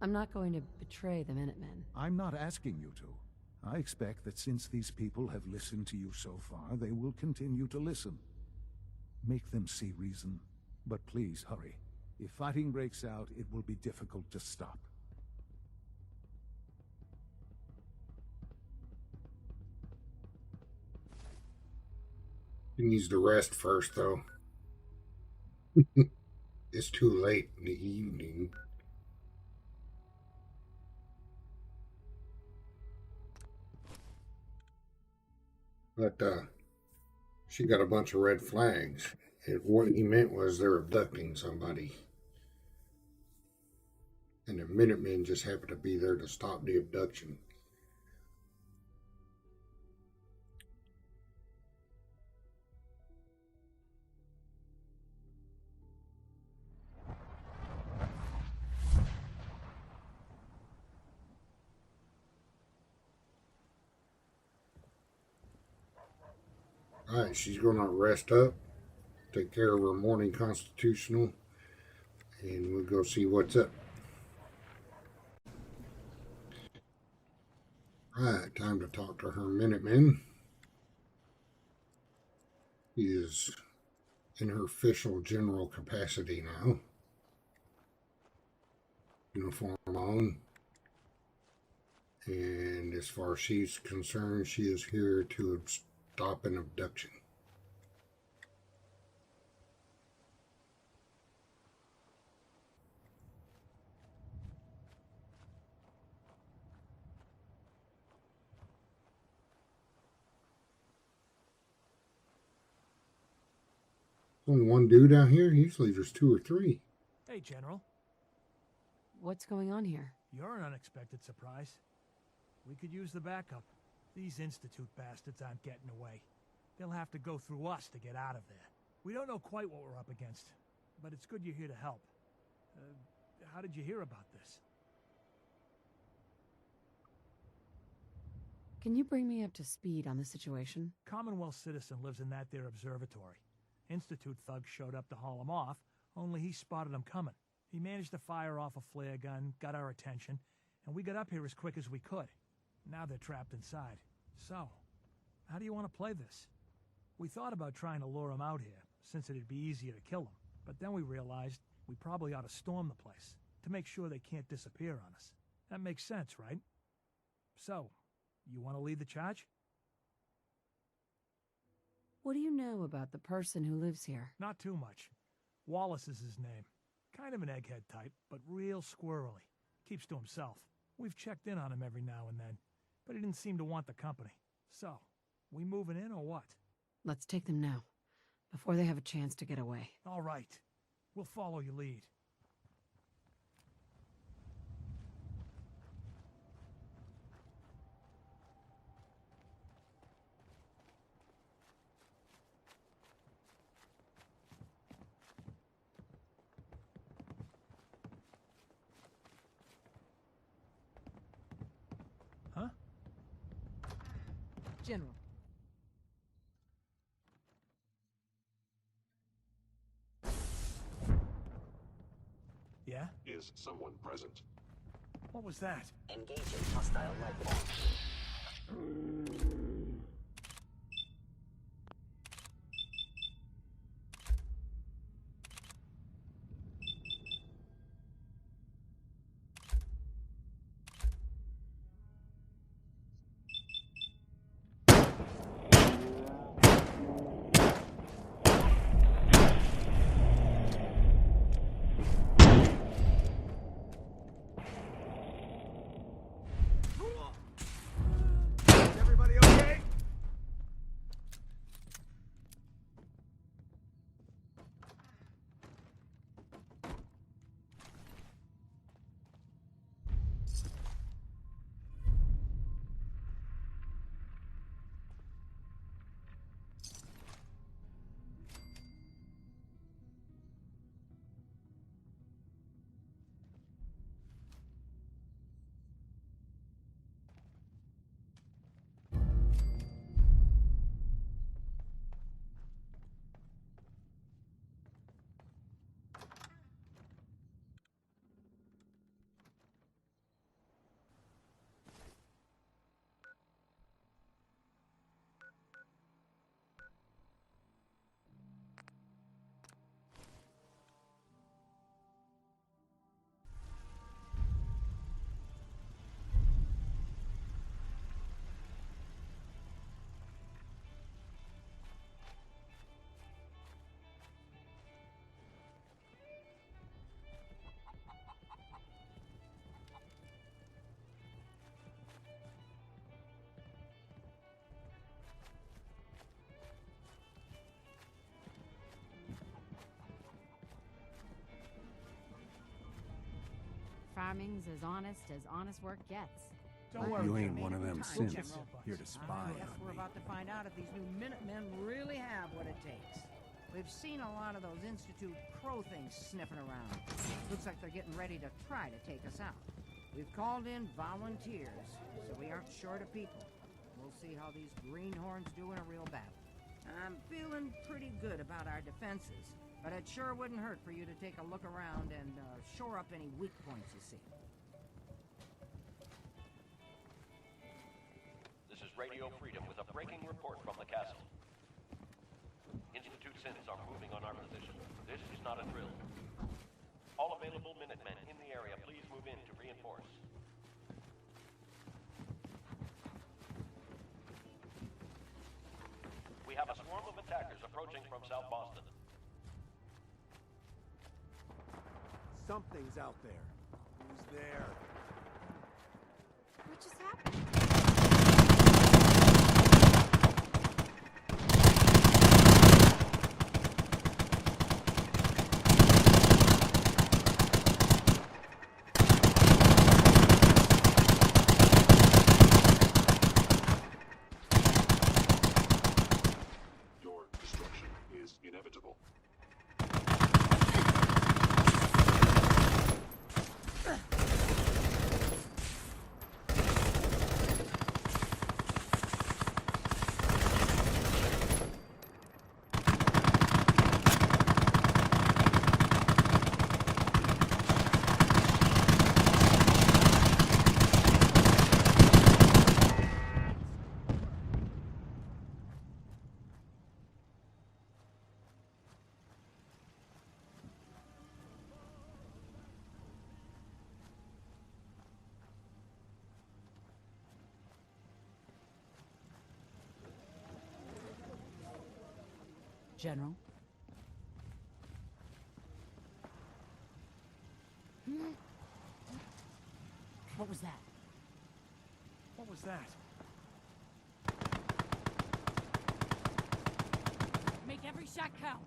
I'm not going to betray the Minutemen. I'm not asking you to. I expect that since these people have listened to you so far, they will continue to listen. Make them see reason, but please hurry. If fighting breaks out, it will be difficult to stop. He needs to rest first, though. It's too late in the evening. But, she got a bunch of red flags. And what he meant was they're abducting somebody. And the Minutemen just happened to be there to stop the abduction. Alright, she's going to rest up, take care of her morning constitutional, and we'll go see what's up. Alright, time to talk to her Minutemen. She is in her official general capacity now. Uniform on. And as far as she's concerned, she is here to stop an abduction. Only one dude out here? Usually there's two or three. Hey, General. What's going on here? You're an unexpected surprise. We could use the backup. These Institute bastards aren't getting away. They'll have to go through us to get out of there. We don't know quite what we're up against, but it's good you're here to help. How did you hear about this? Can you bring me up to speed on the situation? Commonwealth citizen lives in that there observatory. Institute thugs showed up to haul him off, only he spotted them coming. He managed to fire off a flare gun, got our attention, and we got up here as quick as we could. Now they're trapped inside. So, how do you want to play this? We thought about trying to lure them out here, since it'd be easier to kill them. But then we realized we probably ought to storm the place, to make sure they can't disappear on us. That makes sense, right? So, you want to lead the charge? What do you know about the person who lives here? Not too much. Wallace is his name. Kind of an egghead type, but real squirrely. Keeps to himself. We've checked in on him every now and then, but he didn't seem to want the company. So, we moving in or what? Let's take them now, before they have a chance to get away. All right. We'll follow your lead. Huh? General. Yeah? Is someone present? What was that? Engaging hostile life form. Fleming's as honest work gets. Don't worry, you ain't one of them synths here to spy I guess on we're me. about to find out if these new Minutemen really have what it takes. We've seen a lot of those Institute crow things sniffing around. Looks like they're getting ready to try to take us out. We've called in volunteers, so we aren't short of people. We'll see how these greenhorns do in a real battle. I'm feeling pretty good about our defenses, but it sure wouldn't hurt for you to take a look around and shore up any weak points you see. This is Radio Freedom with a breaking report from the castle. Institute synths are moving on our position. This is not a drill. All available Minutemen in the area, please move in to reinforce. We have a swarm of attackers approaching from South Boston. Something's out there. Who's there? What just happened? Your destruction is inevitable. General? What was that? What was that? Make every shot count!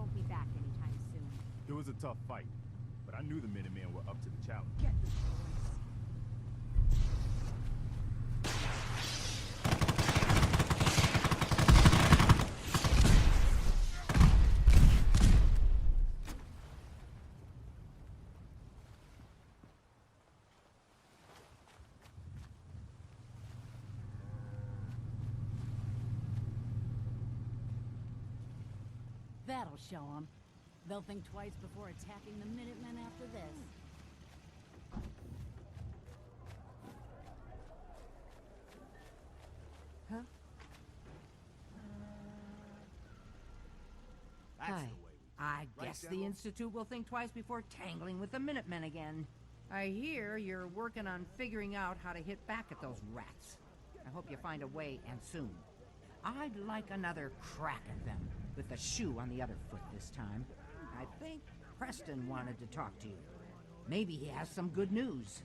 won't be back anytime soon. It was a tough fight, but I knew the Minutemen were up to the challenge. Get this That'll show them. They'll think twice before attacking the Minutemen after this. Huh? That's Hi. the way we I Right, guess the General? Institute will think twice before tangling with the Minutemen again. I hear you're working on figuring out how to hit back at those rats. I hope you find a way, and soon. I'd like another crack at them, with the shoe on the other foot this time. I think Preston wanted to talk to you. Maybe he has some good news.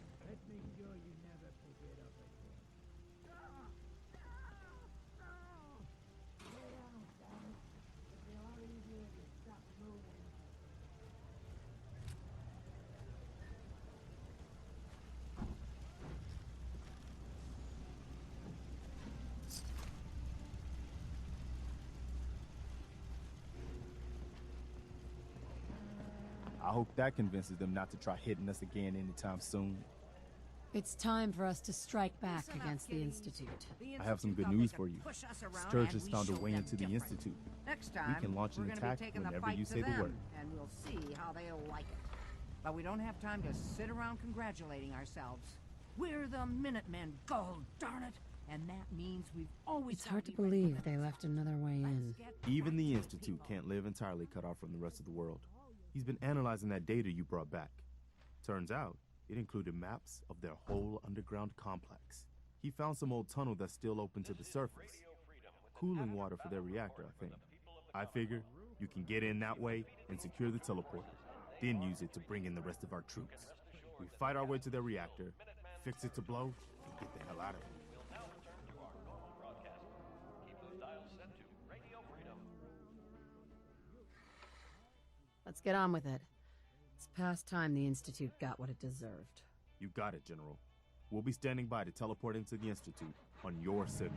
I hope that convinces them not to try hitting us again anytime soon. It's time for us to strike back against the Institute. I have some good news for you. Sturgis found a way into the Institute. Next time, We can launch we're an gonna attack be taking the whenever fight you to say the them, word. and we'll see how they'll like it. But we don't have time to sit around congratulating ourselves. We're the Minutemen Gold, darn it! And that means we've always It's hard to believe they left another way in. Even the Institute can't live entirely cut off from the rest of the world. He's been analyzing that data you brought back. Turns out, it included maps of their whole underground complex. He found some old tunnel that's still open to the surface. Cooling water for their reactor, I think. I figure you can get in that way and secure the teleporter, then use it to bring in the rest of our troops. We fight our way to their reactor, fix it to blow, and get the hell out of here. Let's get on with it. It's past time the Institute got what it deserved. You got it, General. We'll be standing by to teleport into the Institute on your signal.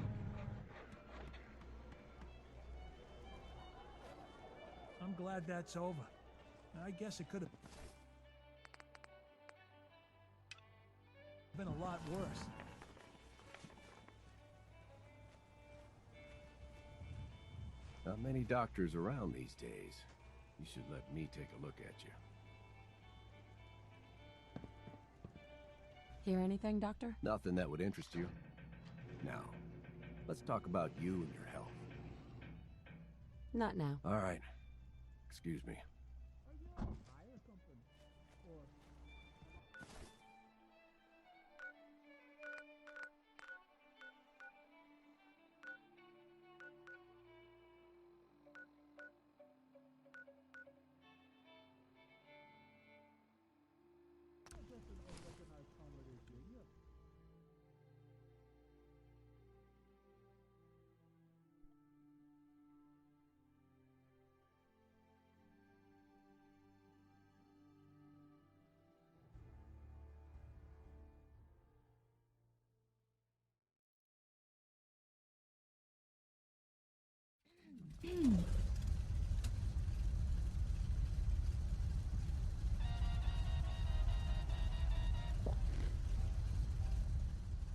I'm glad that's over. I guess it could have been a lot worse. Not many doctors around these days. You should let me take a look at you. Hear anything, Doctor? Nothing that would interest you. Now, let's talk about you and your health. Not now. All right. Excuse me.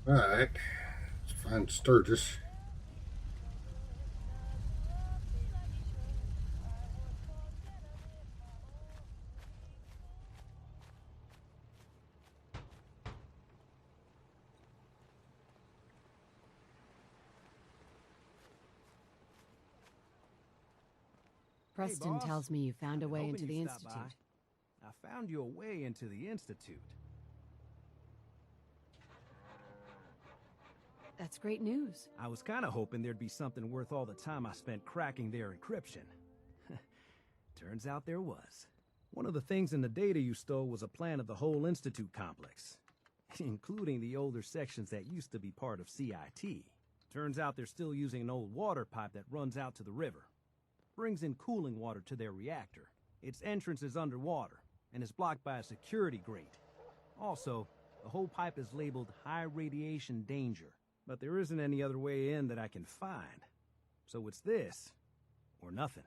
Alright, let's find Sturgis. Preston boss. tells me you found a way Hoping into the you'd stop Institute. by. I found you a way into the Institute. That's great news. I was kind of hoping there'd be something worth all the time I spent cracking their encryption. Turns out there was. One of the things in the data you stole was a plan of the whole Institute complex, including the older sections that used to be part of CIT. Turns out they're still using an old water pipe that runs out to the river. brings in cooling water to their reactor. Its entrance is underwater, and is blocked by a security grate. Also, the whole pipe is labeled high radiation danger, but there isn't any other way in that I can find. So it's this, or nothing.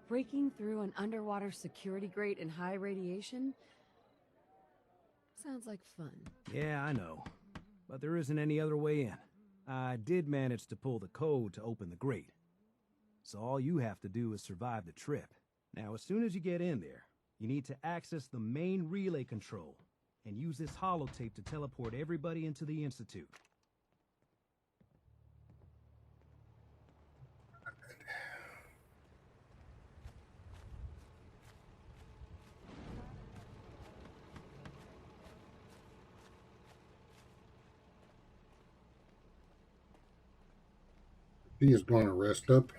Breaking through an underwater security grate in high radiation? Sounds like fun. Yeah, I know. But there isn't any other way in. I did manage to pull the code to open the grate. So all you have to do is survive the trip. Now, as soon as you get in there, you need to access the main relay control and use this holotape to teleport everybody into the Institute. She is going to rest up,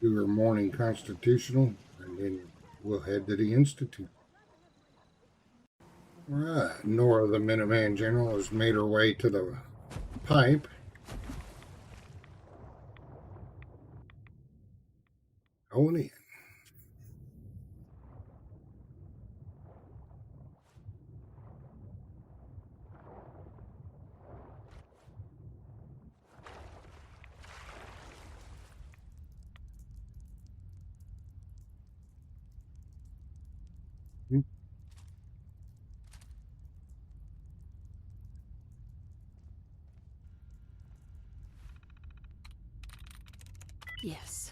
do her morning constitutional, and then we'll head to the Institute. All right, Nora, the Minuteman General, has made her way to the pipe. Going in. Yes.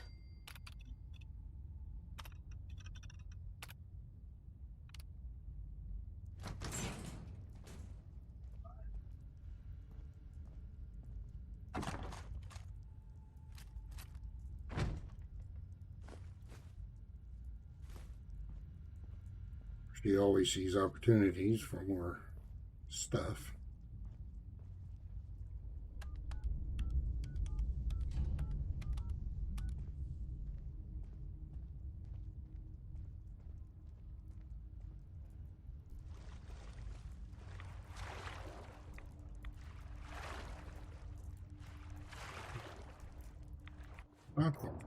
She always sees opportunities for more stuff.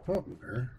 Something there.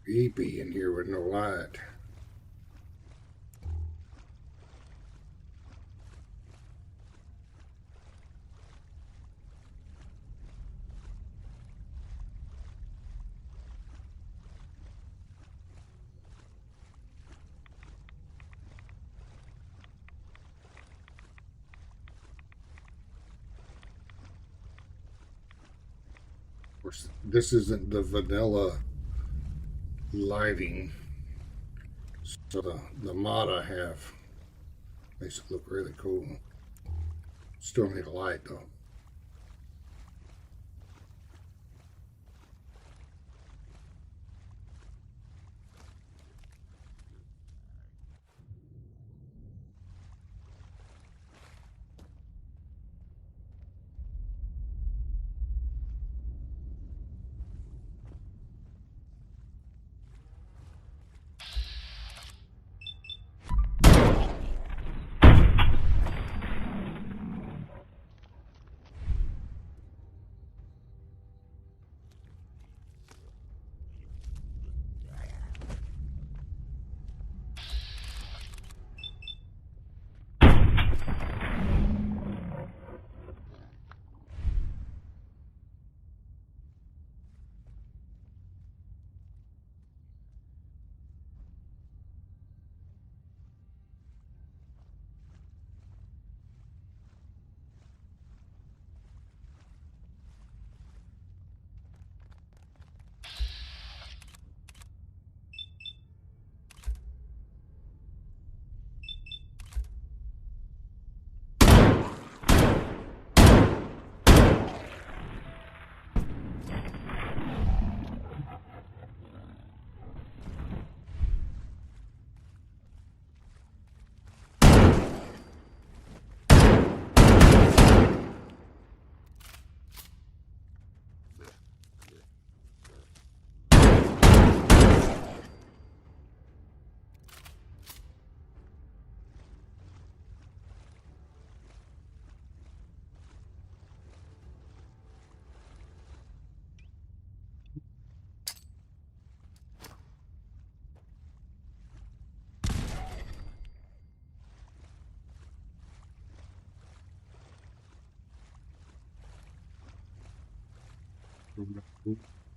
creepy in here with no light. Of course, this isn't the vanilla lighting, so the mod I have makes it look really cool. Still need a light though.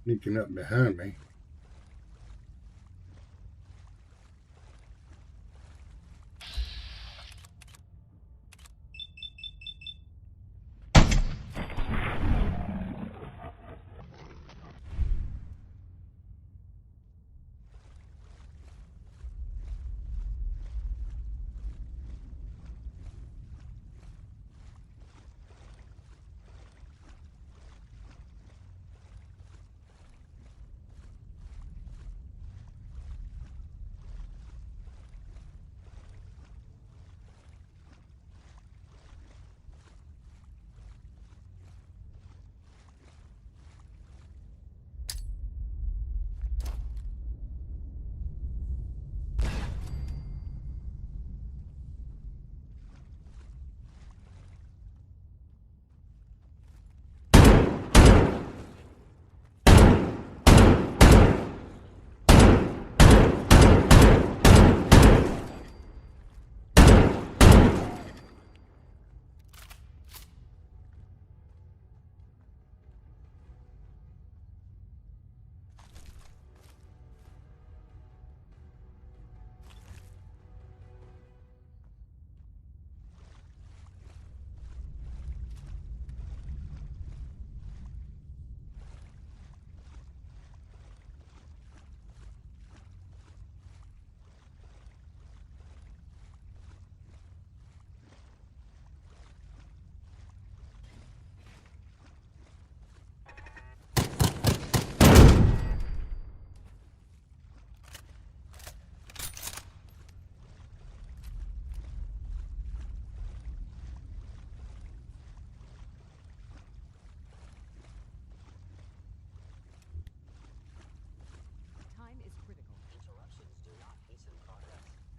Sneaking up behind me.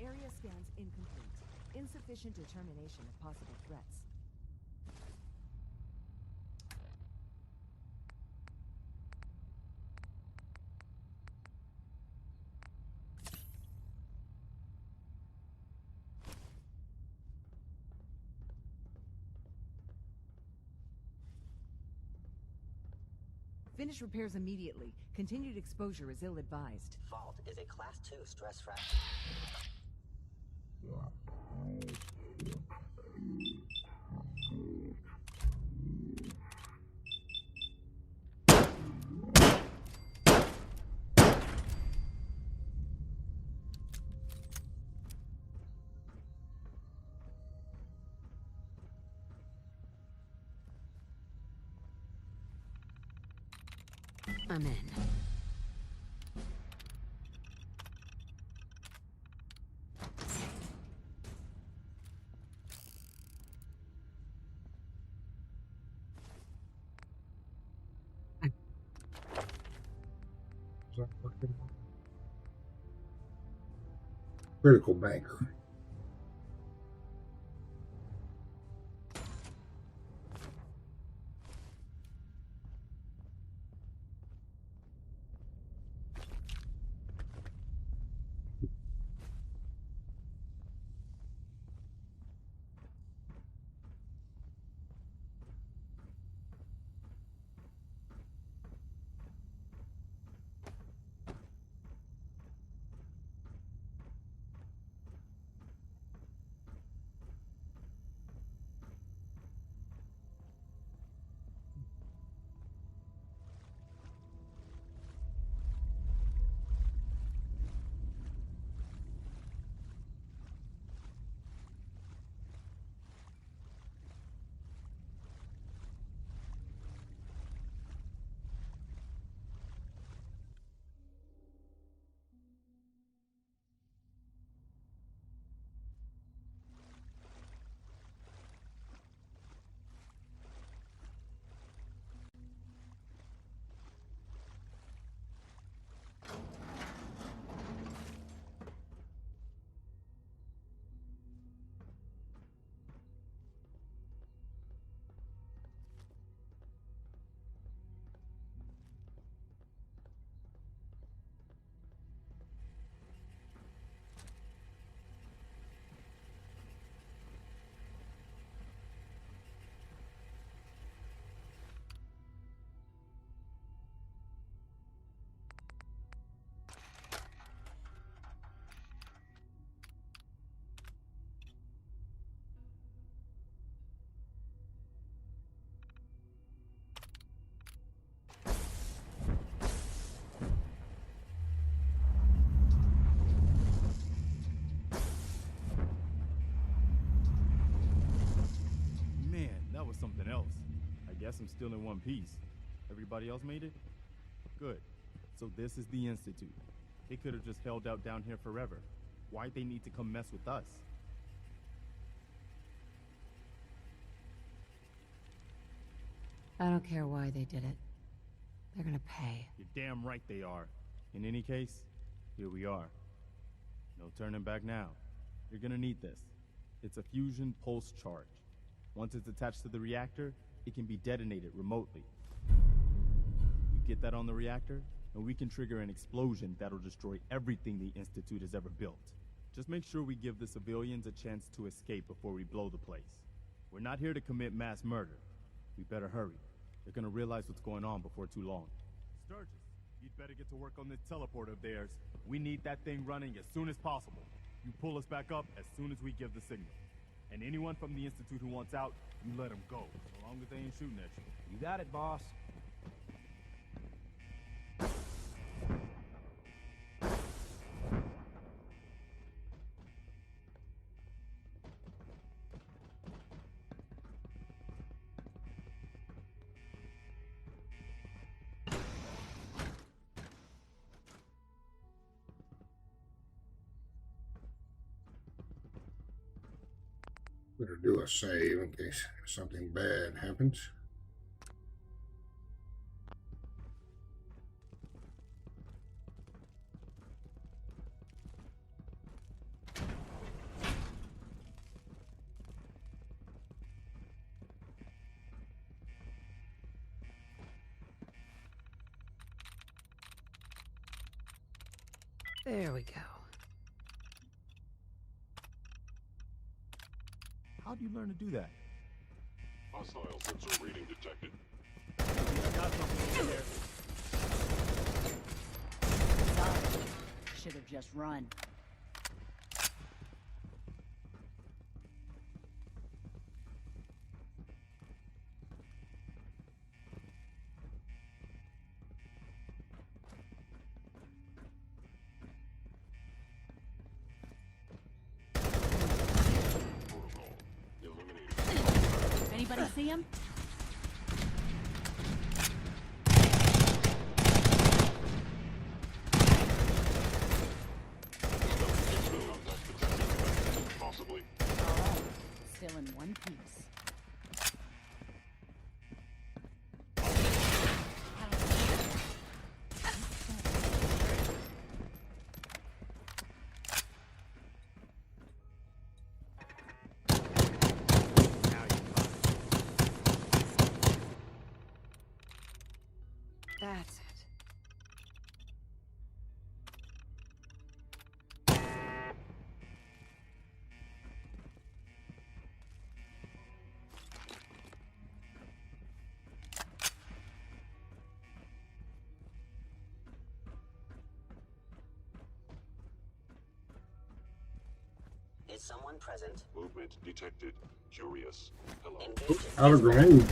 Area scans incomplete. Insufficient determination of possible threats. Finish repairs immediately. Continued exposure is ill-advised. Fault is a Class 2 stress fracture. I'm in. Is that working? Critical banker. Man, that was something else. I guess I'm still in one piece. Everybody else made it? Good. So this is the Institute. They could have just held out down here forever. Why'd they need to come mess with us? I don't care why they did it. They're gonna pay. You're damn right they are. In any case, here we are. No turning back now. You're gonna need this. It's a fusion pulse charge. Once it's attached to the reactor, it can be detonated remotely. You get that on the reactor, and we can trigger an explosion that'll destroy everything the Institute has ever built. Just make sure we give the civilians a chance to escape before we blow the place. We're not here to commit mass murder. We better hurry. They're gonna realize what's going on before too long. Sturgis, you'd better get to work on this teleporter of theirs. We need that thing running as soon as possible. You pull us back up as soon as we give the signal. And anyone from the Institute who wants out, you let them go, so long as they ain't shooting at you. You got it, boss. Better do a save in case something bad happens. There we go. How'd you learn to do that? Hostile sensor reading detected. I got something over there. just run. Anybody see him? Possibly. Still in one piece. That's it. Is someone present? Movement detected. Curious. Hello. Out of grenade.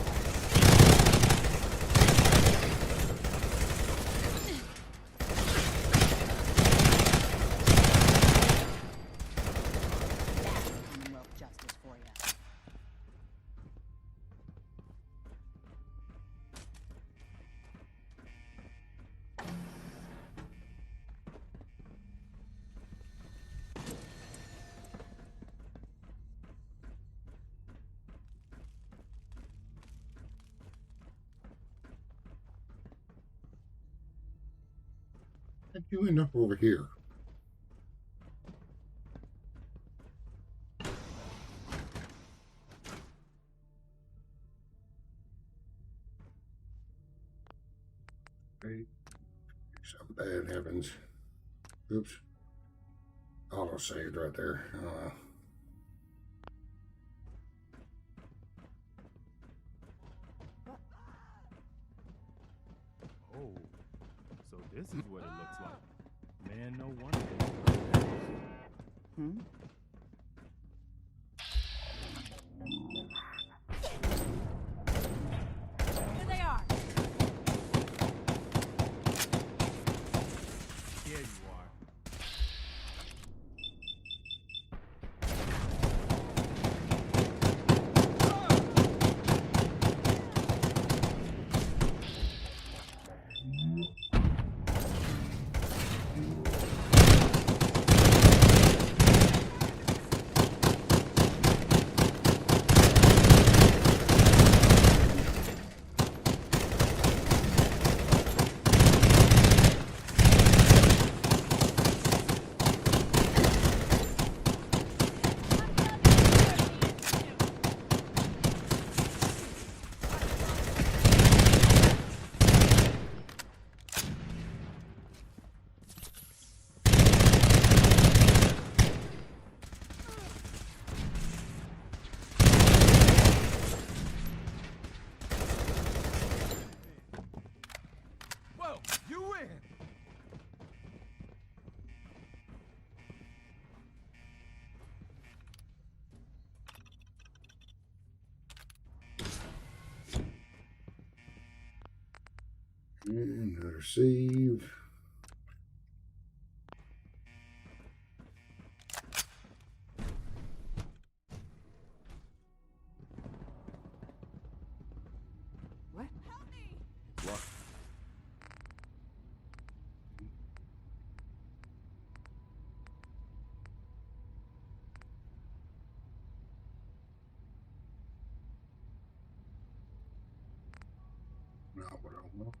That's Commonwealth justice for you. How'd you end up over here? Okay. Something bad happens. Oops. Auto saved right there. Oh, so this is what it looks like. Man, no wonder. Hmm? Here they are. Here you are. Whoa, you win! And another save. What? What? Not what I want.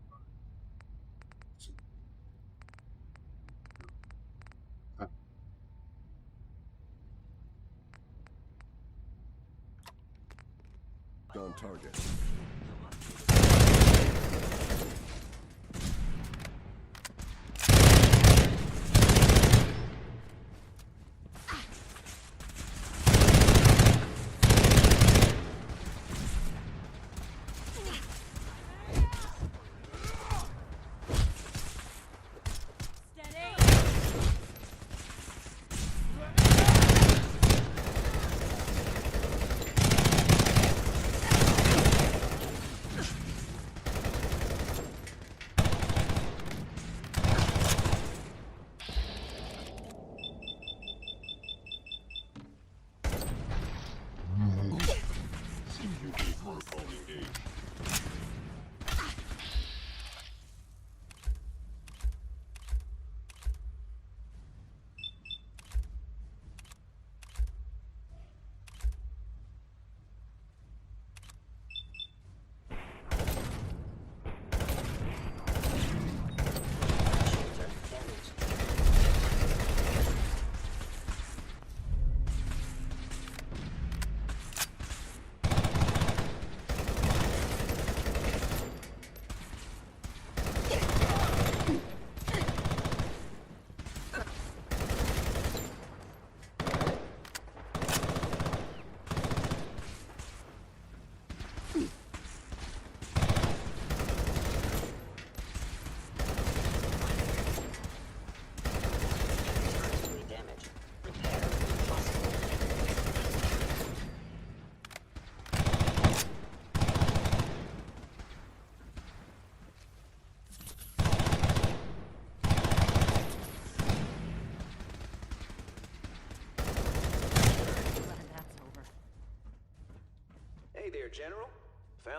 On target.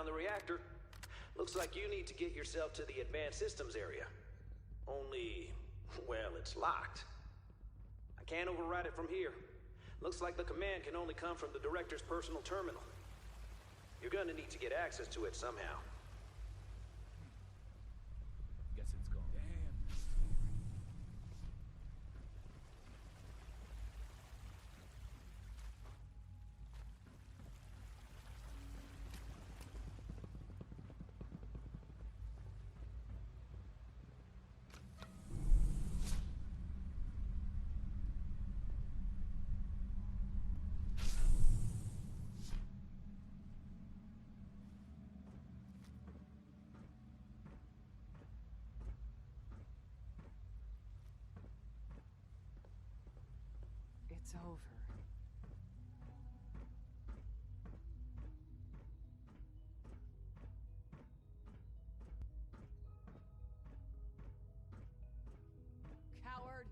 down the reactor. Looks like you need to get yourself to the advanced systems area. Only, well, it's locked. I can't override it from here. Looks like the command can only come from the director's personal terminal. You're gonna need to get access to it somehow. Guess it's gone. Damn. It's over. Coward!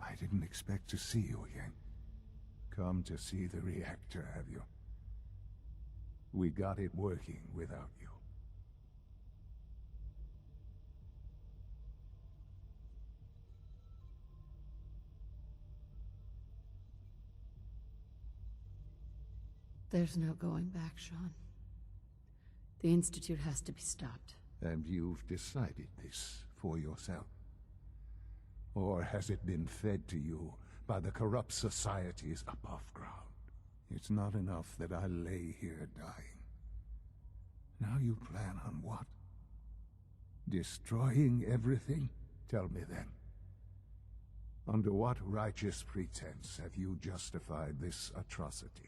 I didn't expect to see you again. Come to see the reactor, have you? We got it working without you. There's no going back, Sean. The Institute has to be stopped. And you've decided this for yourself? Or has it been fed to you by the corrupt societies above ground? It's not enough that I lay here dying. Now you plan on what? Destroying everything? Tell me then. Under what righteous pretense have you justified this atrocity?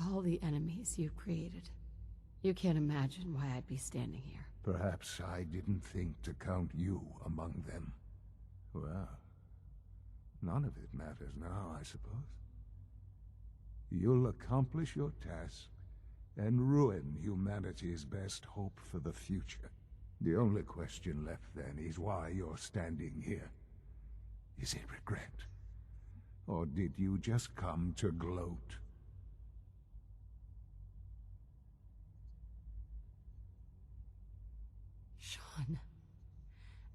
All the enemies you've created. You can't imagine why I'd be standing here. Perhaps I didn't think to count you among them. Well, none of it matters now, I suppose. You'll accomplish your task and ruin humanity's best hope for the future. The only question left then is why you're standing here. Is it regret? Or did you just come to gloat? Sean,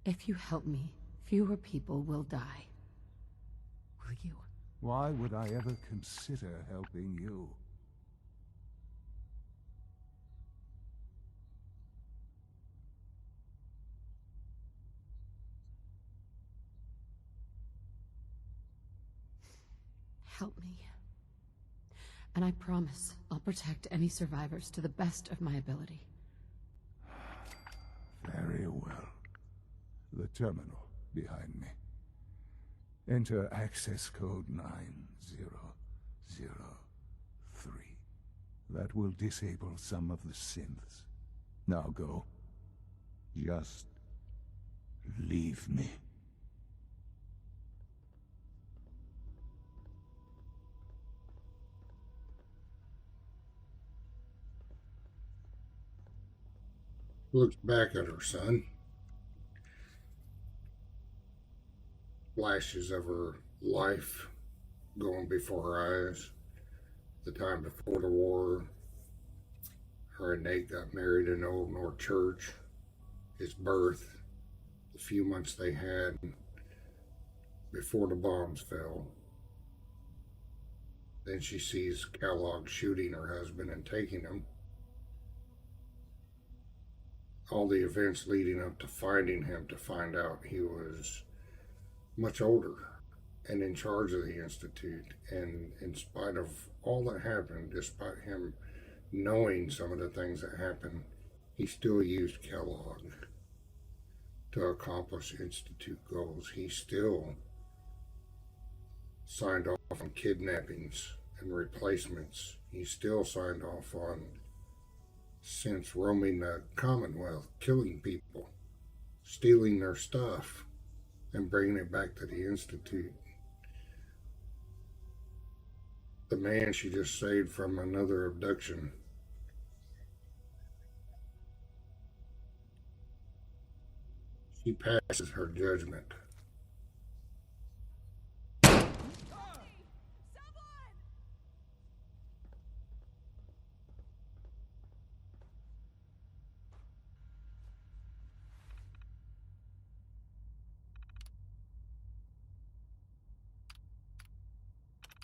if you help me, fewer people will die. Will you? Why would I ever consider helping you? Help me. And I promise I'll protect any survivors to the best of my ability. Very well. The terminal behind me. Enter access code 9003. That will disable some of the synths. Now go. Just leave me. Looks back at her son. Flashes of her life going before her eyes. The time before the war, her and Nate got married in the Old North Church. His birth, the few months they had before the bombs fell. Then she sees Kellogg shooting her husband and taking him. All the events leading up to finding him, to find out he was much older and in charge of the Institute. And in spite of all that happened, despite him knowing some of the things that happened, he still used Kellogg to accomplish Institute goals. He still signed off on kidnappings and replacements. He still signed off on synths roaming the Commonwealth, killing people, stealing their stuff, and bringing it back to the Institute. The man she just saved from another abduction. She passes her judgment.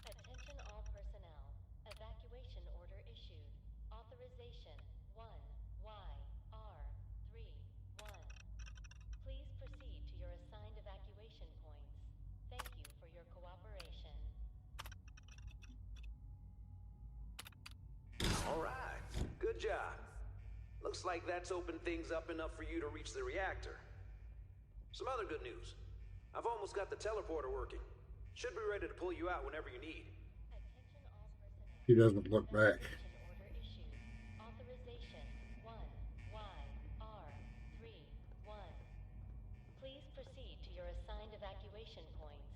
Attention all personnel. Evacuation order issued. Authorization 1YR31. Please proceed to your assigned evacuation points. Thank you for your cooperation. All right, good job. Looks like that's opened things up enough for you to reach the reactor. Some other good news. I've almost got the teleporter working. Should be ready to pull you out whenever you need. He doesn't look back. Authorization 1YR31. Please proceed to your assigned evacuation points.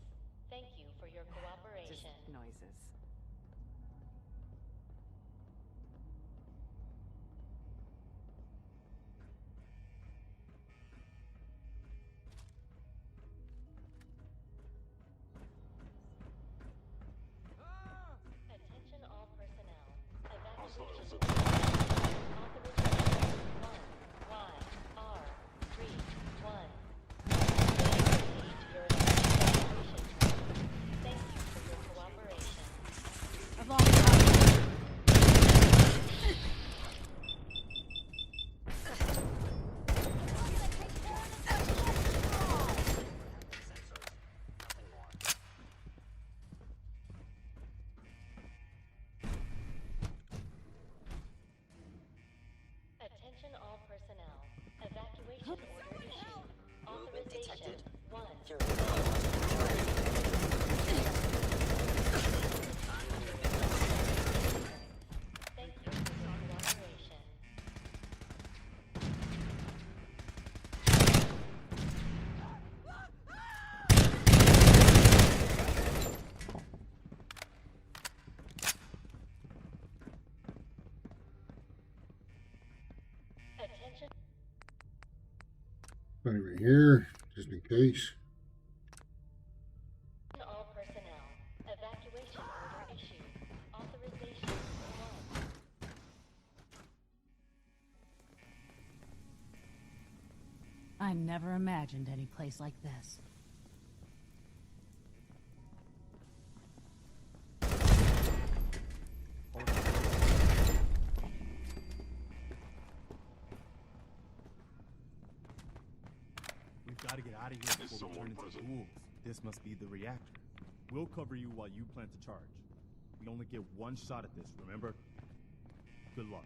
Thank you for your cooperation. Just noises. Attention all personnel. Evacuation. Authorization 1YR31. Please proceed to your assigned evacuation points. Thank you for your cooperation. I've lost power. Attention all personnel. Evacuation order issued. Authorization 1. Thank you for your cooperation. Attention. Over here, just in case. All personnel. Evacuation order issued. Authorization 1. I never imagined any place like this. We've got to get out of here before we turn into ghouls. This must be the reactor. We'll cover you while you plant the charge. We only get one shot at this, remember? Good luck.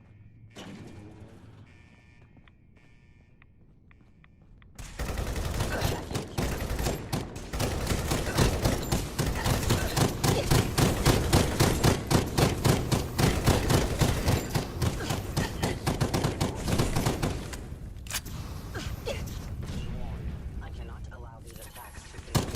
I cannot allow these attacks to continue.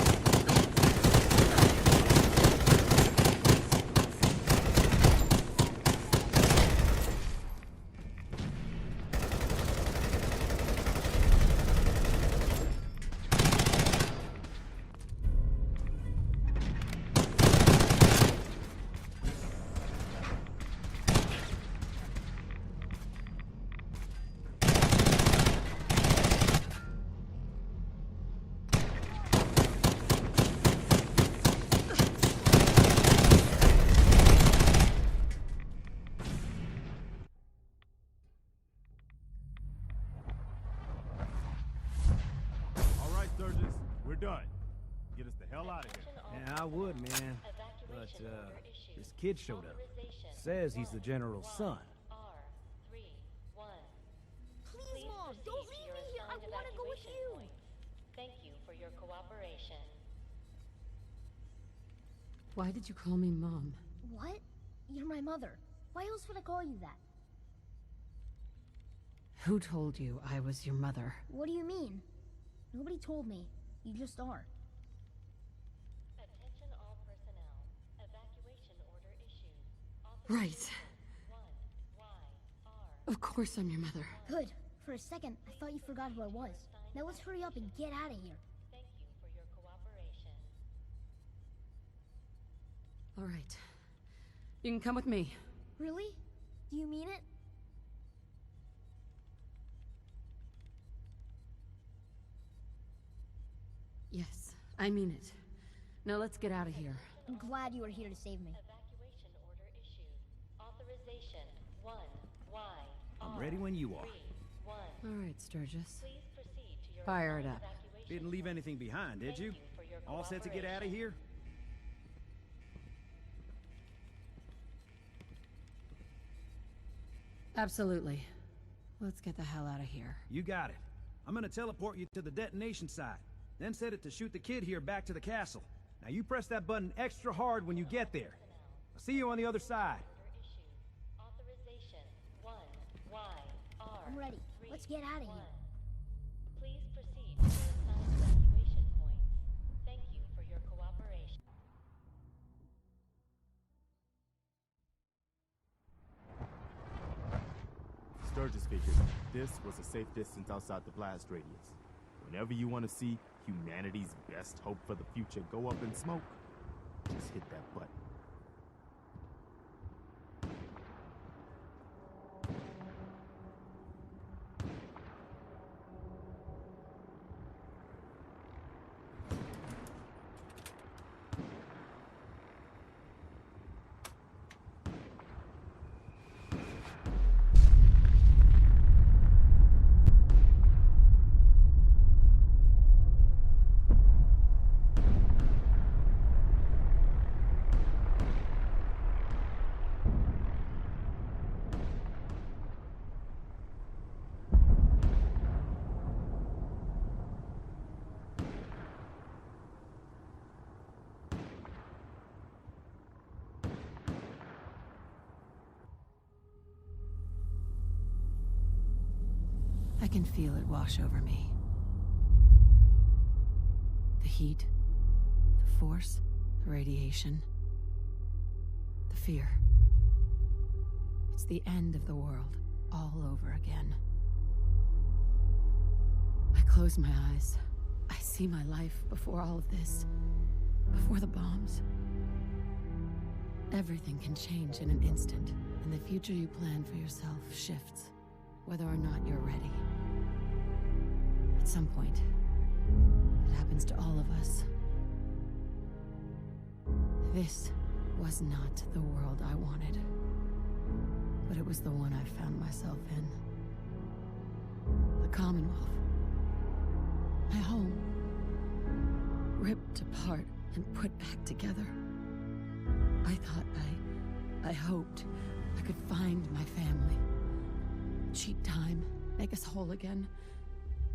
hell out of here. Yeah, I would, man. But, this kid showed up. Says he's the general's son. Please, Mom, don't leave me here. I want to go with you. Thank you for your cooperation. Why did you call me Mom? What? You're my mother. Why else would I call you that? Who told you I was your mother? What do you mean? Nobody told me. You just are. Attention all personnel. Evacuation order issued. Right. Of course I'm your mother. Good. For a second, I thought you forgot who I was. Now let's hurry up and get out of here. Thank you for your cooperation. All right. You can come with me. Really? Do you mean it? Yes, I mean it. Now let's get out of here. I'm glad you were here to save me. Evacuation order issued. Authorization 1Y. I'm ready when you are. All right, Sturgis. Please proceed to your Fire it up. Didn't leave anything behind, did you? All set to get out of here? Absolutely. Let's get the hell out of here. You got it. I'm gonna teleport you to the detonation site, then set it to shoot the kid here back to the castle. Now you press that button extra hard when you get there. I'll see you on the other side. Authorization 1YR. I'm ready. Let's get out of here. Please proceed to your assigned evacuation points. Thank you for your cooperation. Sturgis figured this was a safe distance outside the blast radius. Whenever you want to see humanity's best hope for the future go up in smoke, just hit that button. I can feel it wash over me. The heat, the force, the radiation, the fear. It's the end of the world, all over again. I close my eyes. I see my life before all of this, before the bombs. Everything can change in an instant, and the future you plan for yourself shifts, whether or not you're ready. At some point, it happens to all of us. This was not the world I wanted, but it was the one I found myself in. The Commonwealth. My home. Ripped apart and put back together. I thought I hoped I could find my family. Cheat time, make us whole again,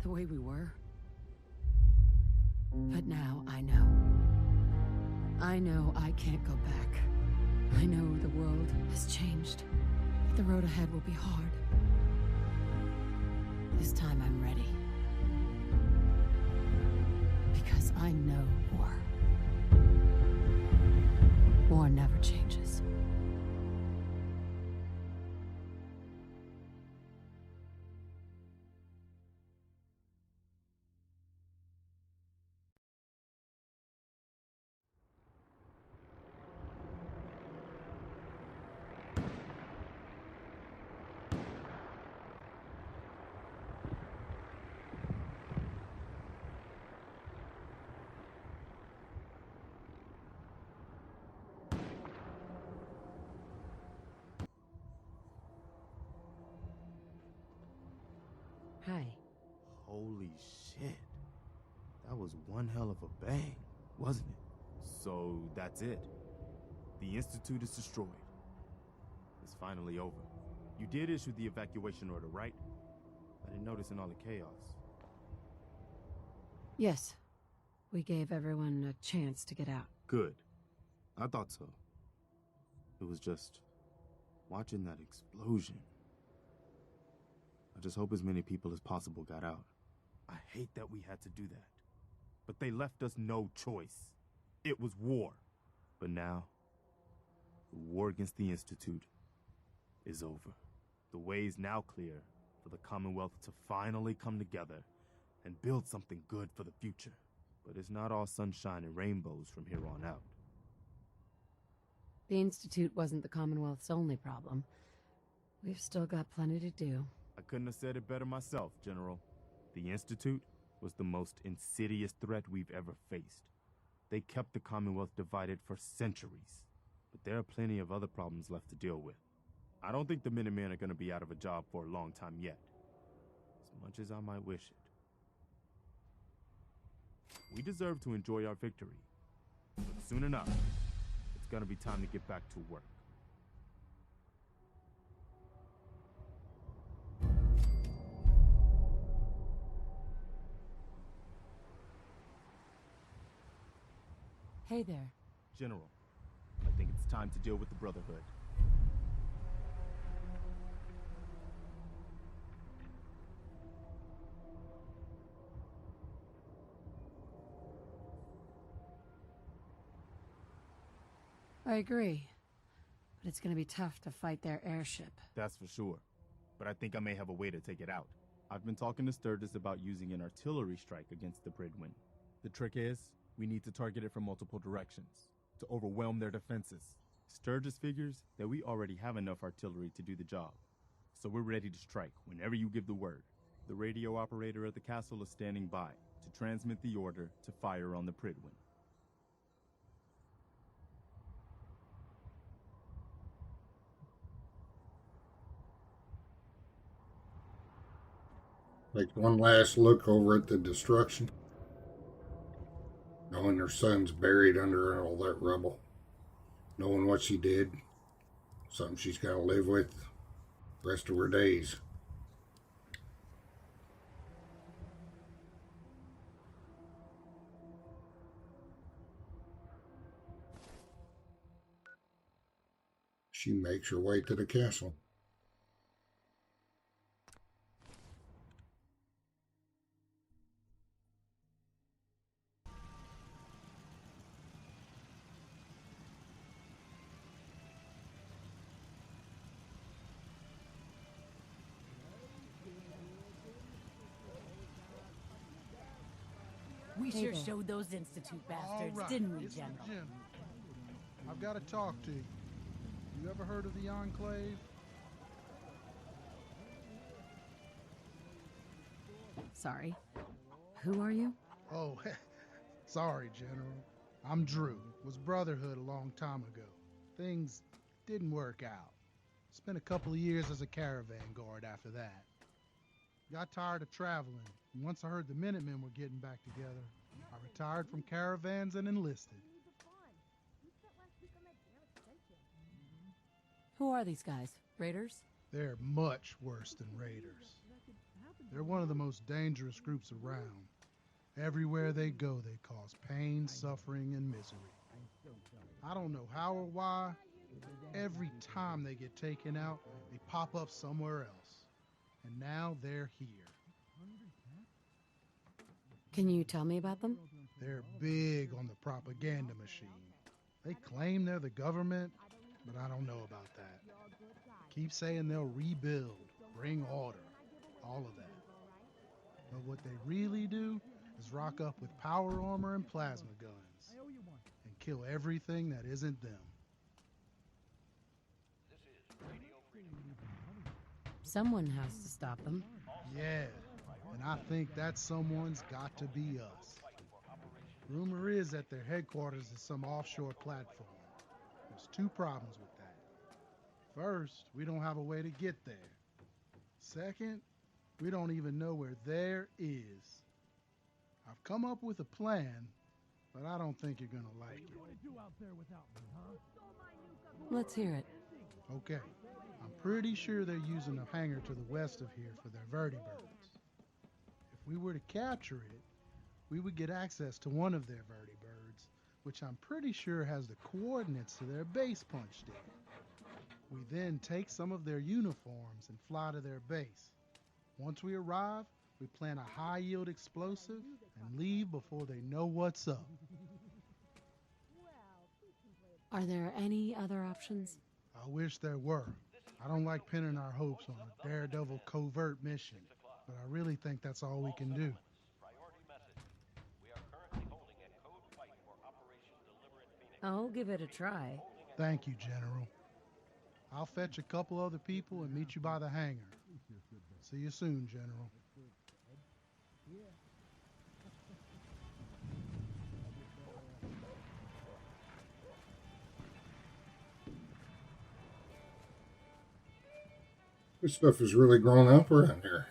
the way we were. But now I know. I know I can't go back. I know the world has changed. The road ahead will be hard. This time I'm ready. Because I know war. War never changes. Hi. Holy shit. That was one hell of a bang. wasn't it? So that's it. The Institute is destroyed. It's finally over. You did issue the evacuation order, right? I didn't notice in all the chaos. Yes. We gave everyone a chance to get out. Good. I thought so. It was just watching that explosion. I just hope as many people as possible got out. I hate that we had to do that. But they left us no choice. It was war. But now, the war against the Institute is over. The way is now clear for the Commonwealth to finally come together and build something good for the future. But it's not all sunshine and rainbows from here on out. The Institute wasn't the Commonwealth's only problem. We've still got plenty to do. I couldn't have said it better myself, General. The Institute was the most insidious threat we've ever faced. They kept the Commonwealth divided for centuries. But there are plenty of other problems left to deal with. I don't think the Minutemen are going to be out of a job for a long time yet. As much as I might wish it. We deserve to enjoy our victory. But soon enough, it's going to be time to get back to work. Hey there. General, I think it's time to deal with the Brotherhood. I agree. But it's gonna be tough to fight their airship. That's for sure. But I think I may have a way to take it out. I've been talking to Sturgis about using an artillery strike against the Bridwin. The trick is, we need to target it from multiple directions, to overwhelm their defenses. Sturgis figures that we already have enough artillery to do the job. So we're ready to strike whenever you give the word. The radio operator at the castle is standing by to transmit the order to fire on the Bridwin. Like one last look over at the destruction, knowing her son's buried under all that rubble, knowing what she did, something she's got to live with the rest of her days. She makes her way to the castle. We Hey sure there. showed those Institute bastards, All right, didn't we, it's the General? general. I've got to talk to you. You ever heard of the Enclave? Sorry. Who are you? Oh, sorry, General. I'm Drew. Was Brotherhood a long time ago. Things didn't work out. Spent a couple of years as a caravan guard after that. Got tired of traveling, and once I heard the Minutemen were getting back together, I retired from caravans and enlisted. Who are these guys? Raiders? They're much worse than raiders. They're one of the most dangerous groups around. Everywhere they go, they cause pain, suffering, and misery. I don't know how or why. Every time they get taken out, they pop up somewhere else. And now they're here. Can you tell me about them? They're big on the propaganda machine. They claim they're the government, but I don't know about that. Keep saying they'll rebuild, bring order, all of that. But what they really do is rock up with power armor and plasma guns and kill everything that isn't them. Someone has to stop them. Yeah, and I think that someone's got to be us. Rumor is that their headquarters is some offshore platform. There's two problems with that. First, we don't have a way to get there. Second, we don't even know where there is. I've come up with a plan, but I don't think you're gonna like it. Let's hear it. Okay, I'm pretty sure they're using a hangar to the west of here for their vertibirds. If we were to capture it, we would get access to one of their vertibirds, which I'm pretty sure has the coordinates to their base punched in. We then take some of their uniforms and fly to their base. Once we arrive, we plant a high-yield explosive and leave before they know what's up. Are there any other options? I wish there were. I don't like pinning our hopes on a daredevil covert mission, but I really think that's all we can do. I'll give it a try. Thank you, General. I'll fetch a couple other people and meet you by the hangar. See you soon, General. This stuff is really grown up around here.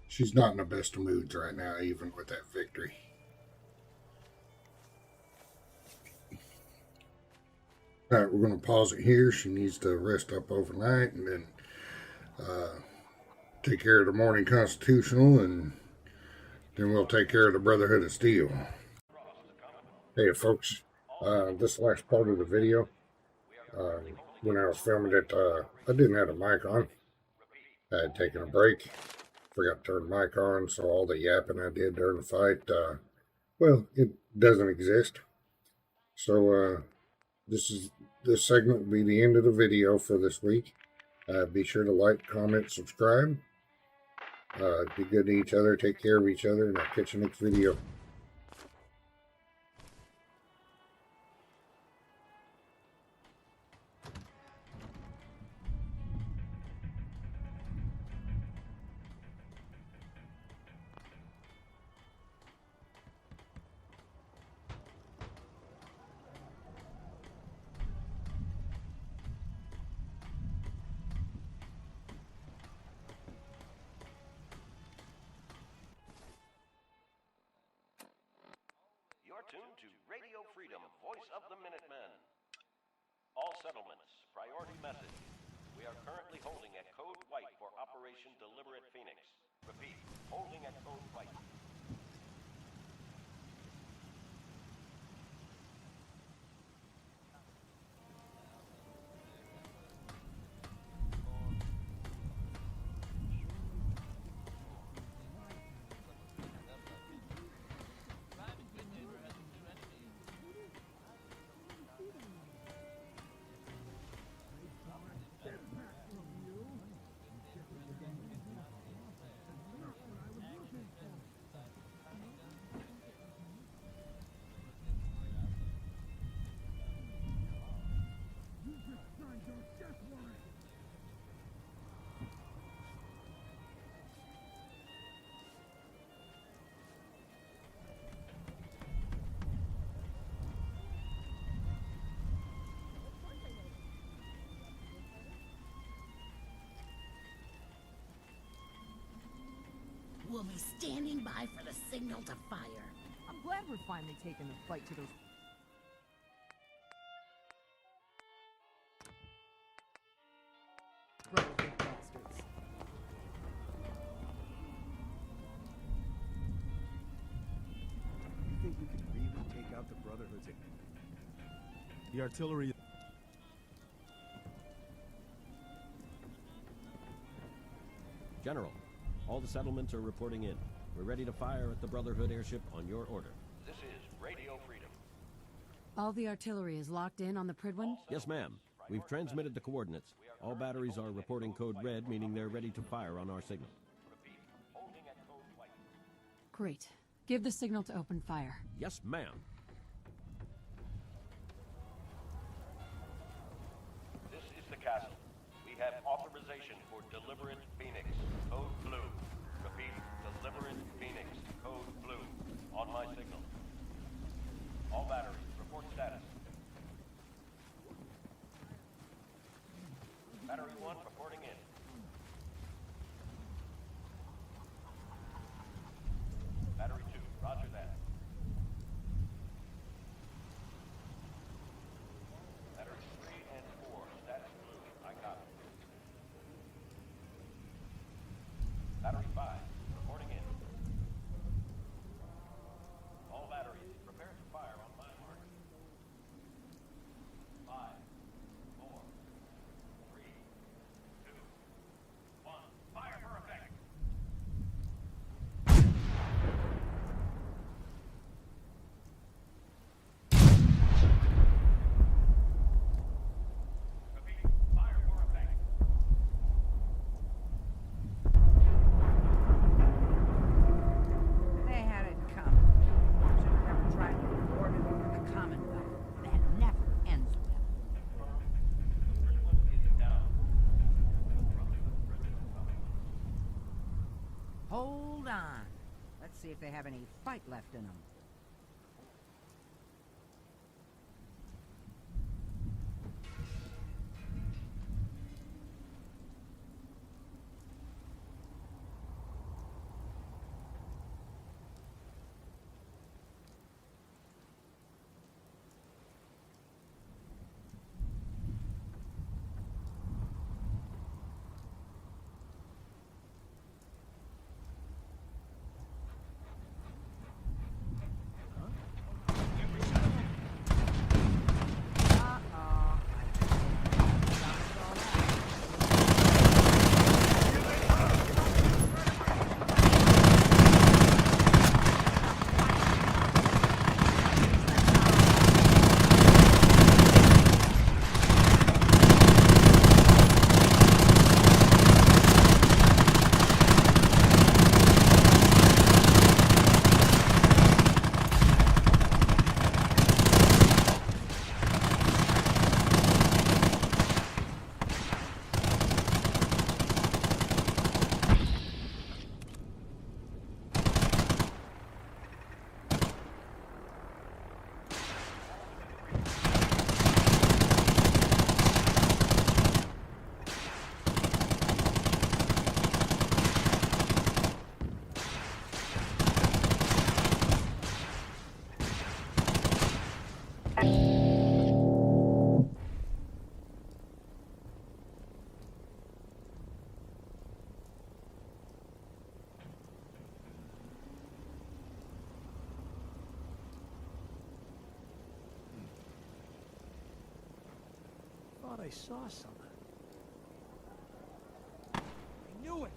She's not in the best of moods right now, even with that victory. All right, we're going to pause it here. She needs to rest up overnight and then take care of the morning constitutional, and then we'll take care of the Brotherhood of Steel. Hey, folks, this last part of the video, when I was filming it, I didn't have a mic on. I had taken a break. Forgot to turn the mic on, so all the yapping I did during the fight, well, it doesn't exist. So this segment will be the end of the video for this week. Be sure to like, comment, subscribe. Be good to each other, take care of each other, and I'll catch you next video. Tuned to Radio Freedom, voice of the Minutemen. All settlements, priority message. We are currently holding at Code White for Operation Deliberate Phoenix. Repeat, holding at Code White. We'll be standing by for the signal to fire. I'm glad we're finally taking the fight to those... Brotherhood bastards. You think we could really take out the Brotherhood's... The artillery... General, all the settlements are reporting in. We're ready to fire at the Brotherhood airship on your order. This is Radio Freedom. All the artillery is locked in on the Pridwin? Yes, ma'am. We've transmitted the coordinates. All batteries are reporting code red, meaning they're ready to fire on our signal. Great. Give the signal to open fire. Yes, ma'am. This is the castle. We have authorization for Deliberate Phoenix, code blue. Repeat, Deliberate Phoenix, code blue. On my signal. All batteries, report status. Battery 1 reporting in. Battery 2, roger that. Battery 3 and 4, status blue. I copy. Battery 5, reporting in. All batteries, prepare to fire on my mark. 5, 4, 3, 2, 1. Fire for effect! Repeat, fire for effect! They had it coming. Should've never tried to board it over the Commonwealth. That never ends well. Hold on. Let's see if they have any fight left in them. Thought I saw something. I knew it!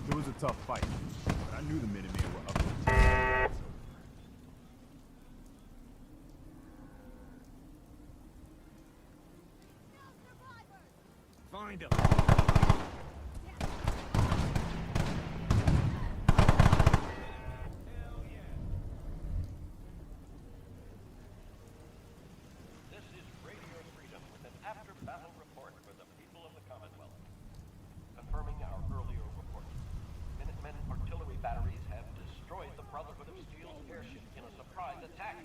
It was a tough fight, but I knew the Minutemen were up to the task. Find him! This is Radio Freedom with an after-battle report for the people of the Commonwealth. Confirming our earlier report. Minutemen artillery batteries have destroyed the Brotherhood of Steel's airship in a surprise attack.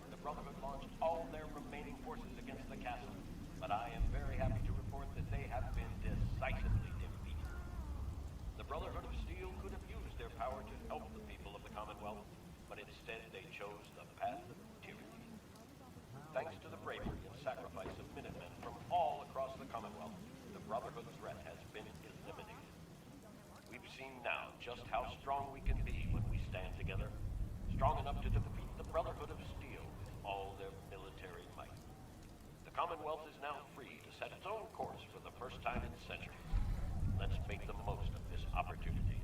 The Brotherhood launched all their remaining forces against the castle, but I am very happy to report that they have been decisively defeated. The Brotherhood of Steel could have used their power to help the people of the Commonwealth, but instead they chose the path of tyranny. Thanks to the bravery and sacrifice of Minutemen from all across the Commonwealth, the Brotherhood threat has been eliminated. We've seen now just how strong we can be when we stand together, strong enough to defeat the Brotherhood of Steel with all their military might. The Commonwealth is now free to set its own course for the first time in centuries. Let's make the most of this opportunity.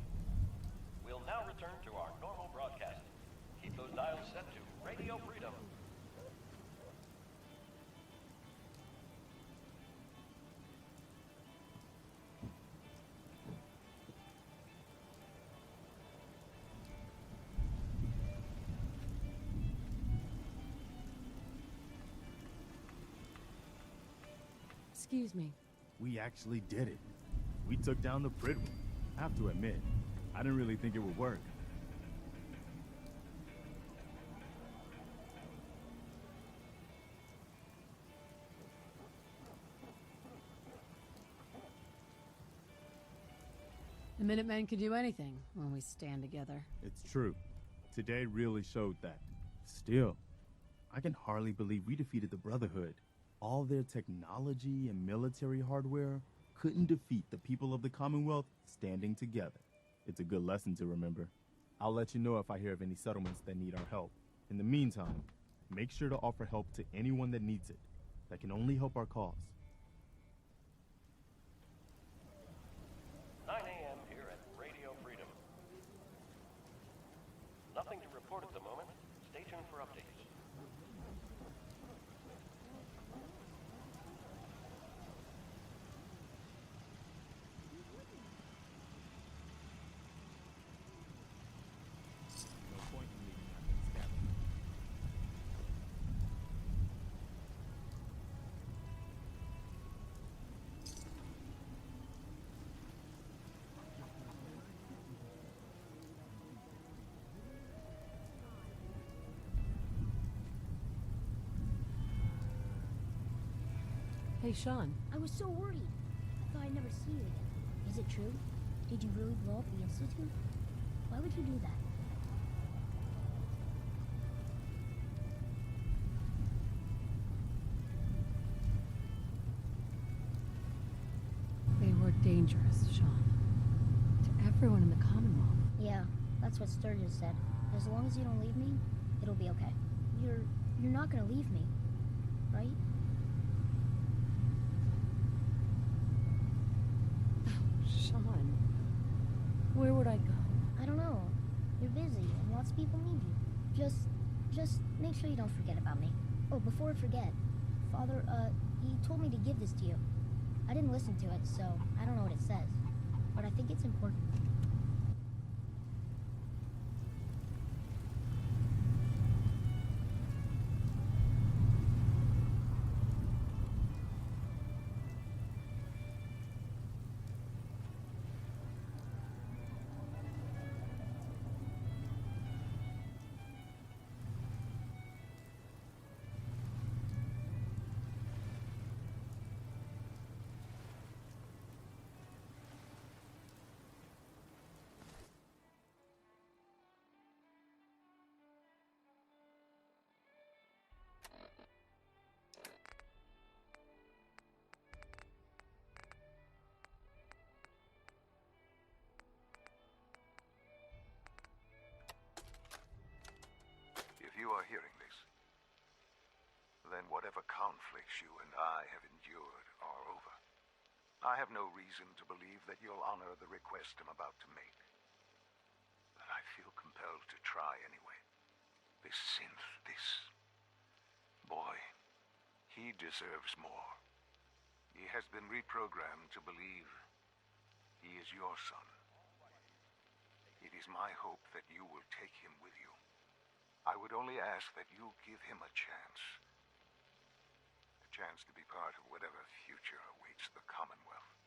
We'll now return to our normal broadcasting. Keep those dials set to Radio Freedom. Excuse me. We actually did it. We took down the Prid one. I have to admit, I didn't really think it would work. The Minutemen can do anything when we stand together. It's true. Today really showed that. Still, I can hardly believe we defeated the Brotherhood. All their technology and military hardware couldn't defeat the people of the Commonwealth standing together. It's a good lesson to remember. I'll let you know if I hear of any settlements that need our help. In the meantime, make sure to offer help to anyone that needs it. That can only help our cause. 9 a.m. here at Radio Freedom. Nothing to report at the moment. Stay tuned for updates. Hey, Sean. I was so worried. I thought I'd never see you again. Is it true? Did you really blow up the Institute? Why would you do that? They were dangerous, Sean. To everyone in the Commonwealth. Yeah, that's what Sturgis said. As long as you don't leave me, it'll be okay. You're not gonna leave me, right? Sean, where would I go? I don't know. You're busy, and lots of people need you. Just make sure you don't forget about me. Oh, before I forget, Father, he told me to give this to you. I didn't listen to it, so I don't know what it says. But I think it's important. If you are hearing this, then whatever conflicts you and I have endured are over. I have no reason to believe that you'll honor the request I'm about to make. But I feel compelled to try anyway. This synth, this boy, he deserves more. He has been reprogrammed to believe he is your son. It is my hope that you will take him with you. I would only ask that you give him a chance. A chance to be part of whatever future awaits the Commonwealth.